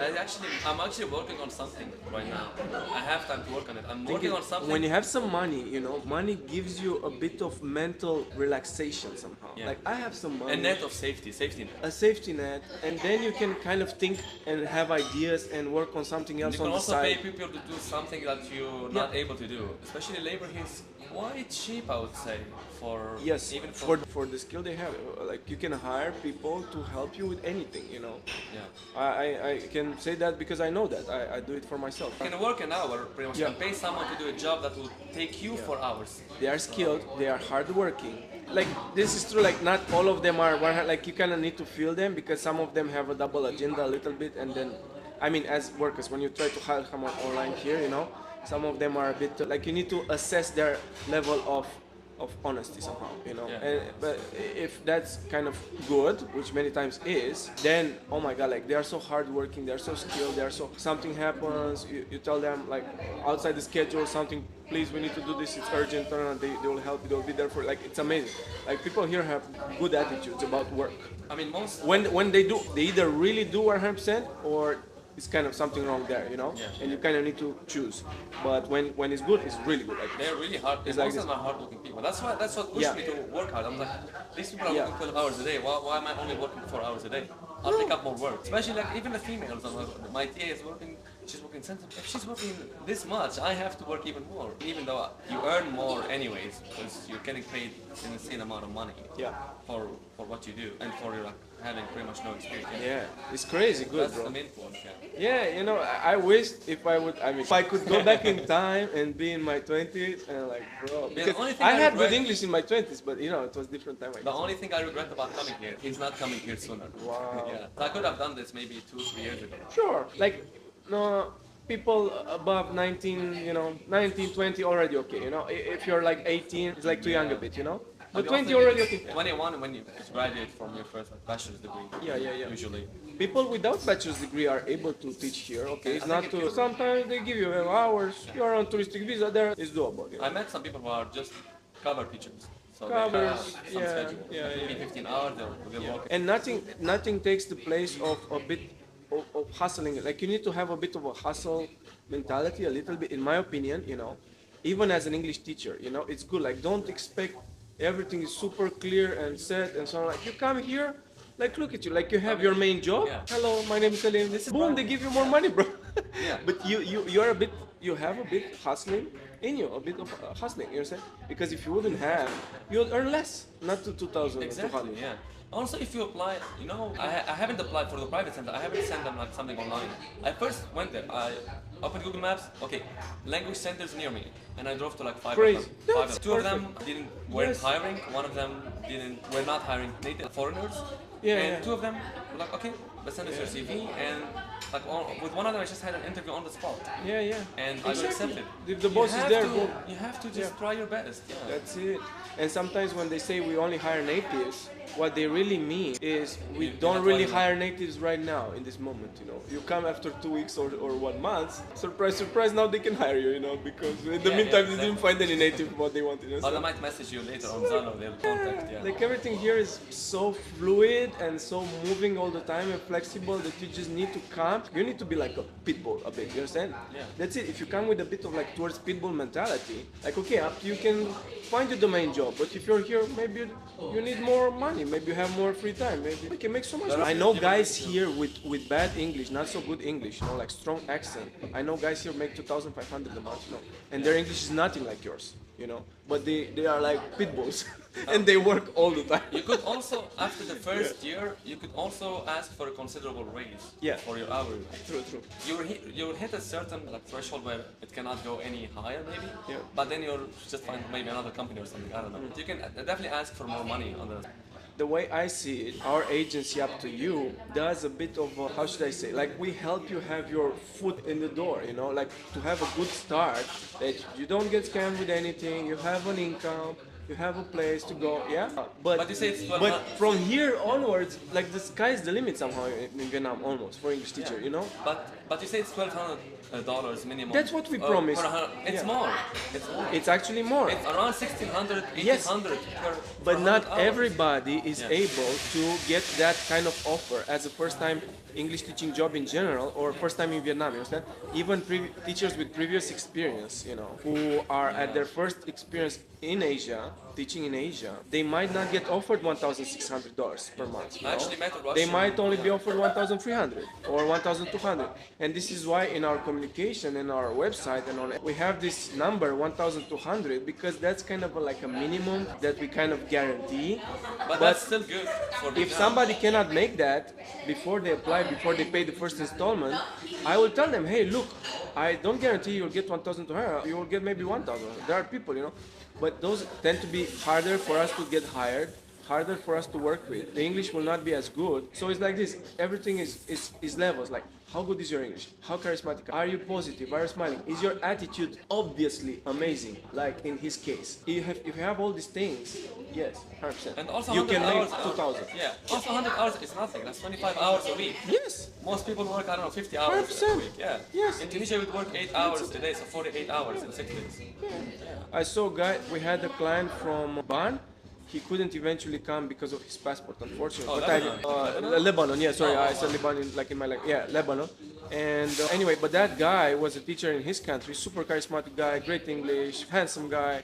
I'm actually working on something right now. I have time to work on it. I'm working on something. When you have some money, you know, money gives you a bit of mental relaxation somehow. Yeah. Like I have some money. a net of safety net. A safety net, and then you can kind of think and have ideas and work on something else You on can the also side. pay people to do something that you're not able to do. Especially labor here is quite cheap, I would say. For Yes, even for the skill they have, like you can hire people to help you with anything, you know. yeah. I can say that because I know that. I do it for myself. You can work an hour, pretty much. Yeah. You can pay someone to do a job that will take you 4 hours. They are skilled, they are hardworking. Like this is true, like not all of them are like you kind of need to feel them because some of them have a double agenda a little bit, and then I mean as workers when you try to hire someone online here, you know, some of them are a bit like you need to assess their level of honesty somehow, you know. Yeah. But if that's kind of good, which many times is, then oh my god, like they are so hardworking, they are so skilled, they are so something happens, you tell them like outside the schedule something, please we need to do this, it's urgent, and they will help you, they'll be there for like it's amazing. Like people here have good attitudes about work. I mean, most. When they do, they either really do 100% or it's kind of something wrong there, you know. Yeah. And you kind of need to choose. But when it's good, it's really good. Like, They're really hard. It's Most like of this. them are hardworking people. That's what pushed Yeah. me to work hard. I'm like, these people are Yeah. working 12 hours a day. Why am I only working 4 hours a day? I'll pick up more work. Especially like even the females. I'm like, my TA is working. She's working center. If she's working this much, I have to work even more. Even though you earn more anyways, because you're getting paid an insane amount of money. Yeah. For what you do and for your having pretty much no experience. Yeah, it's crazy good, That's bro. the main point. Yeah. Yeah, you know, I wish if I would, I mean, if I could go back in time and be in my 20s and like, bro, because only thing I I had good regret- English in my 20s, but you know, it was different time. I The guess. only thing I regret about coming here is not coming here sooner. Wow. Yeah. I could have done this maybe 2-3 years ago. Sure, like, no, people above 19, you know, 19, 20 already okay, you know. If you're like 18, it's like too young a bit, you know. But You 20 also already get okay. 21 when you graduate from your first bachelor's degree. Yeah. Usually. People without bachelor's degree are able to teach here, okay? It's I not think if to, you- sometimes they give you hours, you're on touristic visa there, it's doable, you know? I met some people who are just cover teachers. So Covers, they have some yeah, schedule. yeah, Maybe 15 hours, they'll walk. And nothing takes the place of a bit of hustling. Like you need to have a bit of a hustle mentality, a little bit, in my opinion, you know. Even as an English teacher, you know, it's good. Like don't expect everything is super clear and set and so on. Like you come here, like look at you, like you have your main job. Yeah. Hello, my name is Selim. This is Boom, Brian. they give you more money, bro. Yeah. But you're a bit, you have a bit hustling in you, a bit of hustling. You understand? Because if you wouldn't have, you'd earn less, not to 2,000 or 200. Exactly, yeah. Also, if you apply, you know, I haven't applied for the private center. I haven't sent them like something online. I first went there. I opened Google Maps. Okay, language centers near me, and I drove to like five Crazy. of them. That's Two of them perfect. weren't Yes. hiring. One of them were not hiring native foreigners. Yeah, and yeah. two of them were like, okay, let's send us your CV. And like with one of them, I just had an interview on the spot. Yeah. And I got accepted. If the boss You is have there, to- boom. You have to just Yeah. try your best. Yeah. That's it. And sometimes when they say we only hire natives, what they really mean is we You're don't not really hiring hire natives right now in this moment, you know. You come after 2 weeks or 1 month, surprise, surprise, now they can hire you, you know, because in the Yeah, meantime yeah, they didn't find any native what they wanted. You know? Or they So, might message you later on Zalo, they'll contact, yeah. like everything here is so fluid and so moving all the time and flexible that you just need to come. You need to be like a pit bull a bit, you understand? Yeah. That's it. If you come with a bit of like towards pit bull mentality, like okay, you can find you the main job, but if you're here, maybe you need more money, maybe you have more free time, maybe you can make so much. I know guys here with bad English, not so good English, you know, like strong accent. I know guys here make 2,500 a month, you know, and their English is nothing like yours, you know, but they are like pit bulls and they work all the time. You could also, after the first year, you could also ask for a considerable raise Yeah. for your hourly. True. You will hit a certain like threshold where it cannot go any higher, maybe. Yeah. But then you'll just find maybe another company or something. I don't know. You can definitely ask for more money on the. The way I see it, our agency UP2U does a bit of how should I say? Like we help you have your foot in the door, you know, like to have a good start. That you don't get scammed with anything. You have an income. You have a place to go, yeah. But you say it's 12 but months. from here onwards, like the sky's the limit somehow in Vietnam almost for English teacher, you know. But you say it's $1,200 minimum. That's what we Oh, promised. It's Yeah. more. It's more. It's actually more. It's around 1,600, Yes. 1,800 per. But per not 100 hours. everybody is Yeah. able to get that kind of offer as a first-time English teaching job in general or first time in Vietnam, you understand? Even teachers with previous experience, you know, who are at their first experience in Asia, teaching in Asia, they might not get offered $1,600 per month. You I know? actually met a They Russian- might only be offered 1,300 or 1,200. And this is why in our communication and our website and on we have this number 1,200 because that's kind of like a minimum that we kind of guarantee. But that's still good for If Vietnam. somebody cannot make that before they apply, before they pay the first installment, I will tell them, hey, look, I don't guarantee you'll get 1,200. You will get maybe 1,000. There are people, you know, but those tend to be harder for us to get hired, harder for us to work with. The English will not be as good. So it's like this. Everything is levels. Like, how good is your English? How charismatic? Are you positive? Are you smiling? Is your attitude obviously amazing? Like in his case, if you have all these things, yes, 100%. And also you 100 can make hours, 2,000. Yeah. Also 100 hours is nothing. That's 25 hours a week. Yes. Most people work, I don't know, 50 hours 100%. a week. Yeah. Yes. In Tunisia, we work 8 hours a day, so 48 hours in 6 days. I saw a guy, we had a client from Ban, he couldn't eventually come because of his passport, unfortunately. Oh, But Lebanon. Lebanon, yeah, sorry, Oh, I said Lebanon like in my like, yeah, Lebanon. And anyway, but that guy was a teacher in his country, super charismatic guy, great English, handsome guy,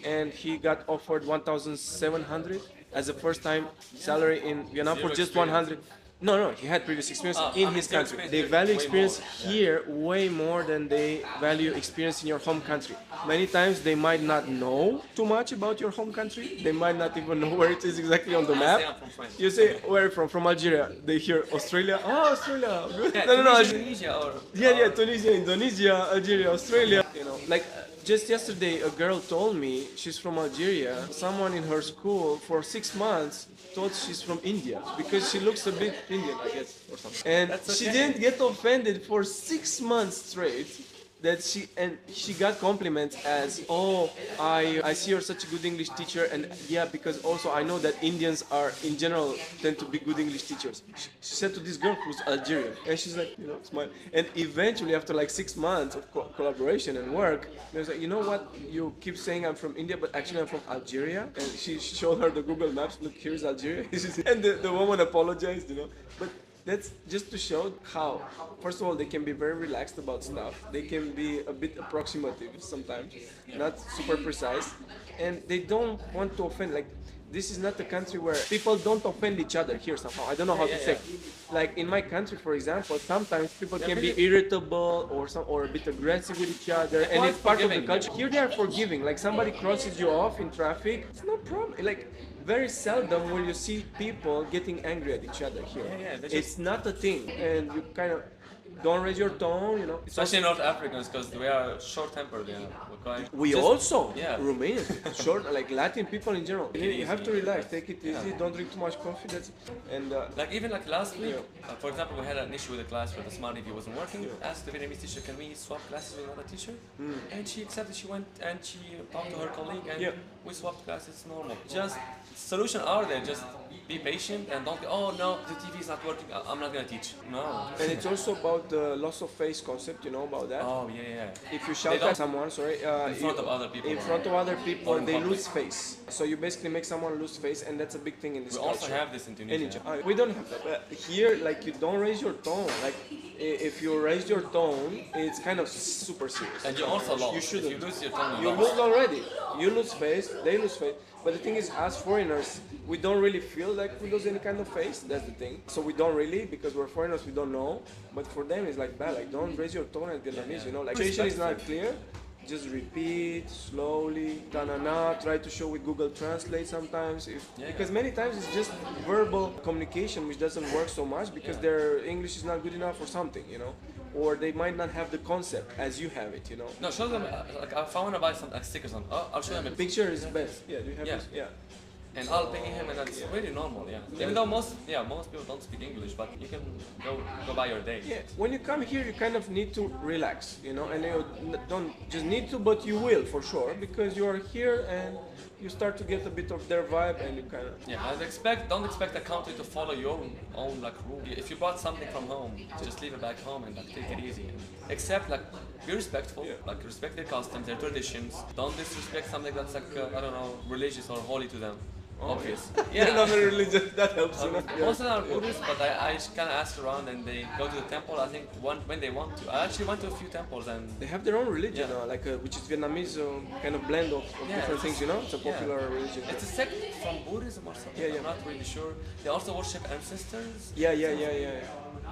and he got offered 1,700 as a first-time salary in Vietnam for Zero just experience. 100. No, he had previous experience in his zero country. experience They here, value way experience more, yeah. here way more than they value experience in your home country. Many times they might not know too much about your home country. They might not even know where it is exactly on the I map. say I'm from France. You say, where are you from? From Algeria. They hear Australia. Oh, Australia. Good. Yeah, No, Tunisia, Algeria. Tunisia, or Yeah, Tunisia, Indonesia, Algeria, Australia. You know, like just yesterday, a girl told me she's from Algeria. Someone in her school for 6 months thought she's from India because she looks a bit Indian, I guess, or something. And That's she okay. didn't get offended for 6 months straight. That she got compliments as, oh, I see you're such a good English teacher, and yeah, because also I know that Indians are in general tend to be good English teachers. She said to this girl who's Algerian, and she's like, you know, smile. And eventually, after like 6 months of collaboration and work, they was like, you know what, you keep saying I'm from India, but actually I'm from Algeria. And she showed her the Google Maps. Look, here's Algeria. And the woman apologized, you know, but. That's just to show how, first of all, they can be very relaxed about stuff. They can be a bit approximative sometimes, not super precise, and they don't want to offend. Like, this is not a country where people don't offend each other here somehow. I don't know how to say. Like in my country, for example, sometimes people can be irritable or a bit aggressive with each other, and it's part of the forgiving. culture. Here they are forgiving. Like somebody crosses you off in traffic, it's no problem. Like very seldom will you see people getting angry at each other here. It's not a thing, and you kind of don't raise your tone, you know. especially North Africans, because we are short-tempered. Yeah, we're quite. We just- also, yeah. Romanians, short, like Latin people in general. You have to easy. relax, take it easy, don't drink too much coffee. And Like even like last week, for example, we had an issue with the class where the smart review wasn't working. Asked the Vietnamese teacher, can we swap classes with another teacher? And she accepted. She went and she talked to her colleague, and we swapped classes. It's normal. Just solution are there. Just be patient and don't. Oh no, the TV is not working. I'm not gonna teach. No. and it's also about the loss of face concept, you know about that. Oh yeah. If you shout at someone, In front of other people. in front of other people, in they public. lose face. So you basically make someone lose face, and that's a big thing in this We culture. also have this in Tunisia. We don't have that. But here, like, you don't raise your tone. Like, if you raise your tone, it's kind of super serious. And you also lost. You shouldn't. If you lose your tongue, You you lose lost. already. You lose face, they lose face. But the thing is, as foreigners, we don't really feel like we lose any kind of face. That's the thing. So we don't really, because we're foreigners, we don't know. But for them, it's like bad. Like, don't raise your tone at Vietnamese, you know? Like, situation is not clear. Just repeat slowly, ta-na-na, try to show with Google Translate sometimes. Because many times it's just verbal communication which doesn't work so much because their English is not good enough or something, you know? Or they might not have the concept as you have it, you know? No, show them. Like if I want to buy some stickers on, I'll show them a Picture is best. Yeah, do you have Yeah. this? Yeah. and I'll pay him, and that's very normal. Yeah. Even though most people don't speak English, but you can go by your day. Yeah, when you come here, you kind of need to relax, you know, and you don't just need to, but you will for sure because you are here and you start to get a bit of their vibe, and you kind of Don't expect a country to follow your own like rule. If you brought something from home, just leave it back home and like take it easy. Accept like be respectful, like respect their customs, their traditions. Don't disrespect something that's like I don't know, religious or holy to them. Obvious. They're not very religious. That helps, you know. Most of them are Buddhists, but I kind of ask around and they go to the temple. I think when they want to. I actually went to a few temples and They have their own religion, like which is Vietnamese kind of blend of different things, you know. It's a popular religion. it's a sect from Buddhism or something. I'm not really sure. They also worship ancestors. Yeah.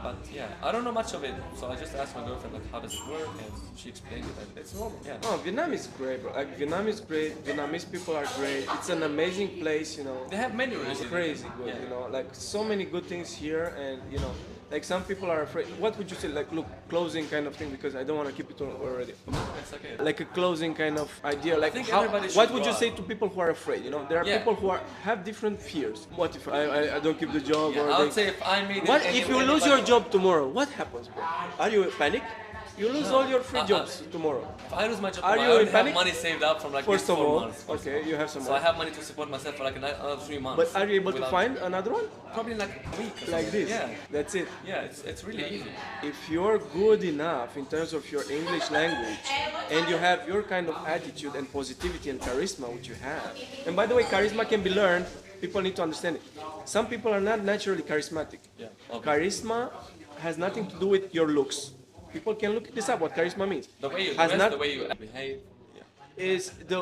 But I don't know much of it, so I just asked my girlfriend like how does it work, and she explained it. And it's normal. Yeah. Oh, Vietnam is great, bro. Like Vietnam is great. Vietnamese people are great. It's an amazing place, you know. They have many religions. It's crazy good, you know. Like so many good things here, and you know, like some people are afraid. What would you say? Like, look, closing kind of thing, because I don't want to keep it already. It's okay. Like a closing kind of idea. Like, think how, everybody should what would you go say out. to people who are afraid? You know, there are people who have different fears. What if I don't keep the job? I would say if I made it What if you lose your job tomorrow? What happens, bro? Are you panic? You lose all your free jobs tomorrow. If I lose my job, Are I you already in have panic? money saved up from like First of 4 all, months. okay, you have some So I money. have money to support myself for like another 3 months. But are you able to without- find another one? Probably in like a week. Or Like something. this? Yeah. That's it. Yeah, it's really easy. If you're good enough in terms of your English language and you have your kind of attitude and positivity and charisma which you have, and by the way, charisma can be learned, people need to understand it. Some people are not naturally charismatic. Yeah. Okay. Charisma has nothing to do with your looks. People can look this up what charisma means. The way you Has dress, not the way you behave, is the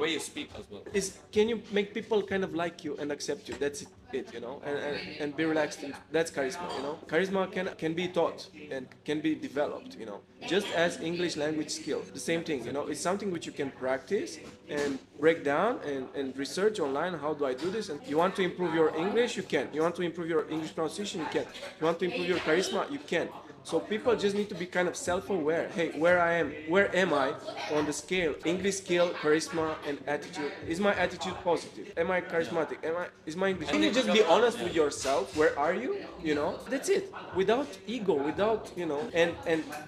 way you speak as well. is can you make people kind of like you and accept you? That's it, you know, and be relaxed. That's charisma, you know. Charisma can be taught and can be developed, you know. Just as English language skill, the same thing, you know. It's something which you can practice and break down and research online. How do I do this? And you want to improve your English, you can. You want to improve your English pronunciation, you can. You want to improve your charisma, you can. So people just need to be kind of self-aware. Hey, where am I on the scale? English skill, charisma, and attitude. Is my attitude positive? Am I charismatic? Is my English? Can you just be honest with yourself? Where are you? You know, that's it. Without ego, without, you know, and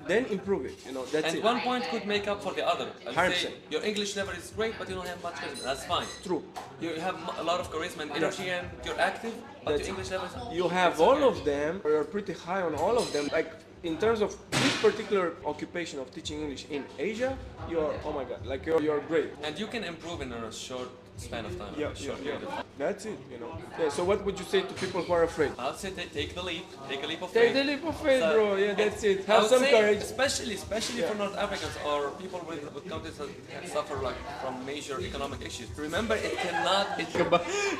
then improve it. You know, that's And it. one point could make up for the other. I'd 100%. say your English level is great, but you don't have much charisma. That's fine. True. You have a lot of charisma and energy, and you're active, but That's your English level is. You have all of them, or you're pretty high on all of them. Like in terms of this particular occupation of teaching English in Asia, you're, oh my god, like you're great. And you can improve in a short span of time. Yeah, short yeah, period of time. That's it, you know. Yeah, so what would you say to people who are afraid? I'll say take the leap. Take a leap of Take faith. the leap of faith, So- bro. Yeah, that's it. I Have would some say courage. especially Yeah. for North Africans or people with countries that suffer like from major economic issues. Remember, it cannot. It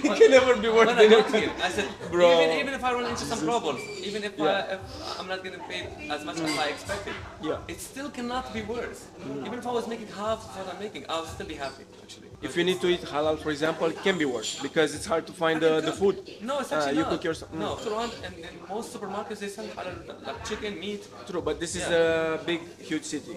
It can never be worse when I than got here, I said, Bro. even if I run into some problems, even if, Yeah. if I'm not getting paid as much as I expected, Yeah. it still cannot be worse. Even if I was making half of what I'm making, I would still be happy, actually. If you need to eat halal, for example, it can be worse because it's hard to find the food. No, it's actually you not. cook yourself. No, around and in most supermarkets they sell halal, like chicken, meat. True, but this is Yeah. a big, huge city.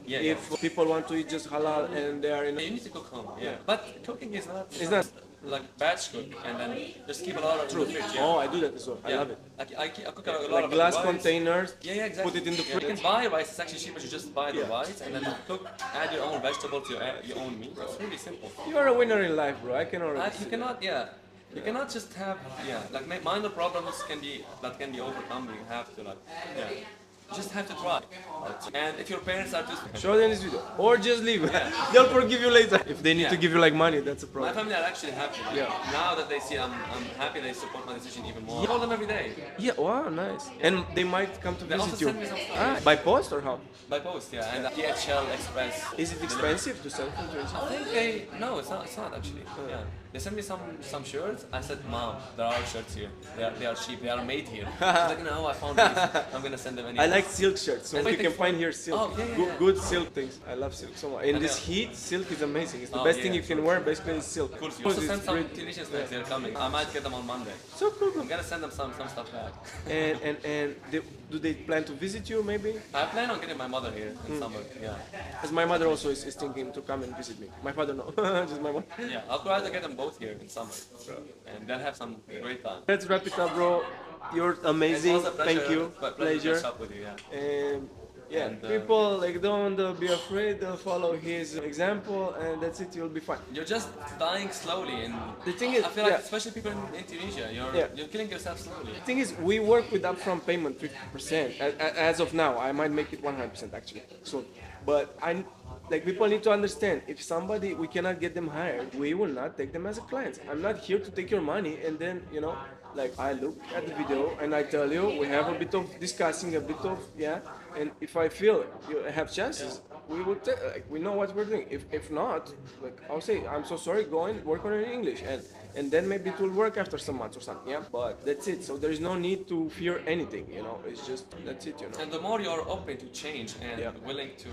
Yeah, If people want to eat just halal and they are in, You need to cook home, yeah. But cooking is not. It's not. Like batch cook and then just keep a lot of in the fridge. Yeah. oh, I do that as well. I Yeah. love it. I cook a lot Like of glass rice. containers. Yeah, exactly. Put it in the Yeah. fridge. You can buy rice. It's actually cheaper to just buy the Yeah. rice and then cook. Add your own vegetables, your own meat. It's really simple. You're a winner in life, bro. I can already. You see cannot, yeah. You cannot just have, like minor problems can be overcome. You have to like, you just have to try. And if your parents are just, that. Show them this video, or just leave. They'll forgive you later. If they need to Yeah. give you like money, that's a my problem. family are actually happy. Yeah. Now that they see I'm happy, they support my decision even more. I call them every day. Yeah. Wow, nice. And they might come to They visit also you. send me some stuff. By post or how? By post, yeah. And DHL Express. Is it expensive to send from Tunisia? I think no, it's not actually. Yeah. They sent me some shirts. I said, Mom, there are shirts here. They are cheap. They are made here. She's like, no, I found these. I'm gonna send them anyway. I like silk shirts, so And you they can take find here silk. Oh, yeah, yeah, good, yeah. good silk things. I love silk so much. In And this yeah. heat, silk is amazing. It's the Oh, best yeah, thing you can sure. wear. Basically, is silk. Cool. You also It's send some great. Tunisian snacks. They're coming. I might get them on Monday. So cool. I'm gonna send them some stuff back. And do they plan to visit you maybe? I plan on getting my mother here in summer. Yeah. As my mother also is thinking to come and visit me. My father no, just my mom. Yeah. I'll try to get them both here in summer, and they'll have some great time. Let's wrap it up, bro. You're amazing. It was a pleasure, Thank you. Pleasure. Pleasure. To catch up with you. Yeah. And yeah, And, people like don't be afraid. Follow his example, and that's it. You'll be fine. You're just dying slowly, and The thing is, I feel like, yeah. especially people in Tunisia, Yeah. you're killing yourself slowly. The thing is, we work with upfront payment 50%. As of now, I might make it 100% actually soon. But like people need to understand, if somebody we cannot get them hired, we will not take them as a client. I'm not here to take your money and then like I look at the video and I tell you we have a bit of discussing, a bit of and if I feel you have chances, we will like we know what we're doing. If not, like I'll say I'm so sorry, go and work on it in English and then maybe it will work after some months or something, but that's it. So there is no need to fear anything, it's just that's it. And the more you're open to change and Yeah. willing to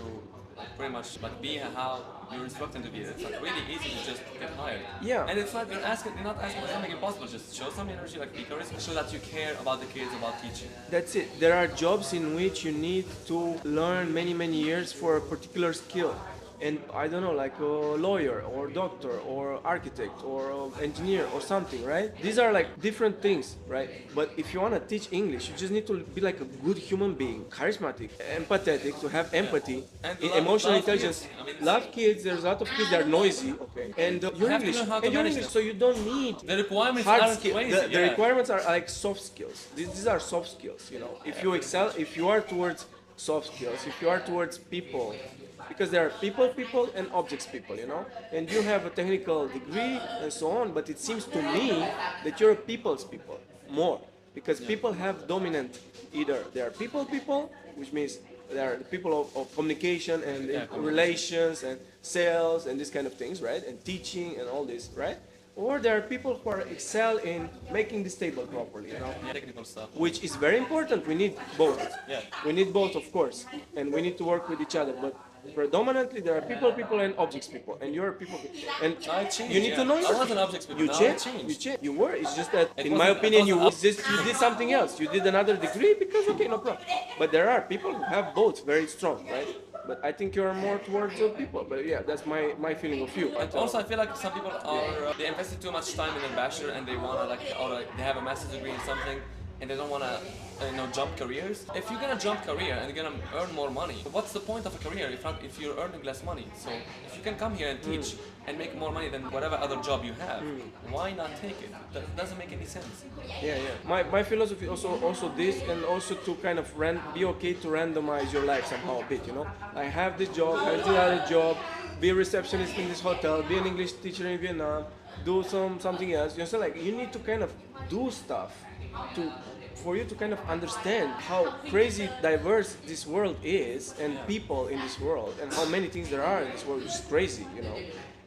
pretty much like be how you're instructed to be, it's like really easy to just get hired. Yeah. And it's not you're not asking for something impossible. Just show some energy, like be curious, show that you care about the kids, about teaching. That's it. There are jobs in which you need to learn many years for a particular skill. and I don't know, like a lawyer or doctor or architect or engineer or something, right? These are like different things, right? But if you want to teach English, you just need to be like a good human being, charismatic, empathetic, to have empathy, And emotional love intelligence. kids. I mean, Love kids. There's a lot of kids that are noisy, okay, and you're have to English, learn how to and you're manage English, them. so you don't need the requirements hard aren't skills. crazy. The yeah. requirements are like soft skills. These are soft skills, you know. If you excel, if you are towards soft skills, if you are towards people, because there are people and objects people, you know, and you have a technical degree and so on, but it seems to me that you're a people's people more, because people have dominant, either they are people, which means they are the people of communication and relations and sales and these kind of things, right, and teaching and all this, right, or there are people who are excel in making this table properly, you know, Yeah, technical stuff. which is very important. We need both. Yeah. We need both, of course, and we need to work with each other. But predominantly, there are people, and objects people, and you're people. And I changed, you need to know. I was an objects people. You Now I change. changed. You change. You were. It's just that, It in my wasn't- opinion, it wasn't you did something else. You did another degree because okay, no problem. But there are people who have both very strong, right? But I think you're more towards people. But yeah, that's my feeling of you. And also, I feel like some people are they invested too much time in a bachelor and they wanna like, or like they have a master's degree in something and they don't wanna jump careers. If you're gonna jump career and you're gonna earn more money, what's the point of a career if you're earning less money? So if you can come here and teach and make more money than whatever other job you have, why not take it? That doesn't make any sense. Yeah. My philosophy also this, and also to kind of be okay to randomize your life somehow a bit. You know, I have this job, I have this other job, be a receptionist in this hotel, be an English teacher in Vietnam, do something else. You know, so like you need to kind of do stuff for you to kind of understand how crazy diverse this world is, and people in this world, and how many things there are in this world, which is crazy, you know.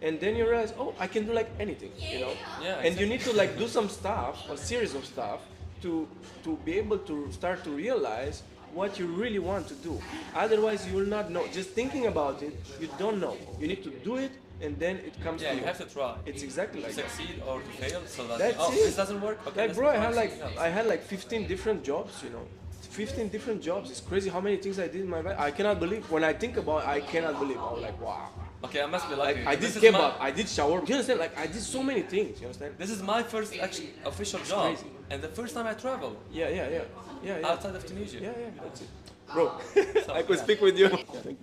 And then you realize, oh, I can do like anything, you know. Yeah, and you need to like do some stuff, a series of stuff, to be able to start to realize what you really want to do. Otherwise, you will not know. Just thinking about it, you don't know. You need to do it, and then it comes Yeah, to you have to try. It's exactly To like that. succeed or to fail, so that That's it. this doesn't work. Okay, Like let's bro, try something else. I had like 15 different jobs, you know. 15 different jobs. It's crazy how many things I did in my life. I cannot believe. When I think about it, I cannot believe. I was like, wow. Okay, I must be lucky. I did This is kebab, I did shower. You understand? Like I did so many things. You understand? This is my first actually official job, crazy. and the first time I traveled Yeah. outside of Tunisia. Yeah, that's it. Bro, I could speak with you. Yeah, thank you.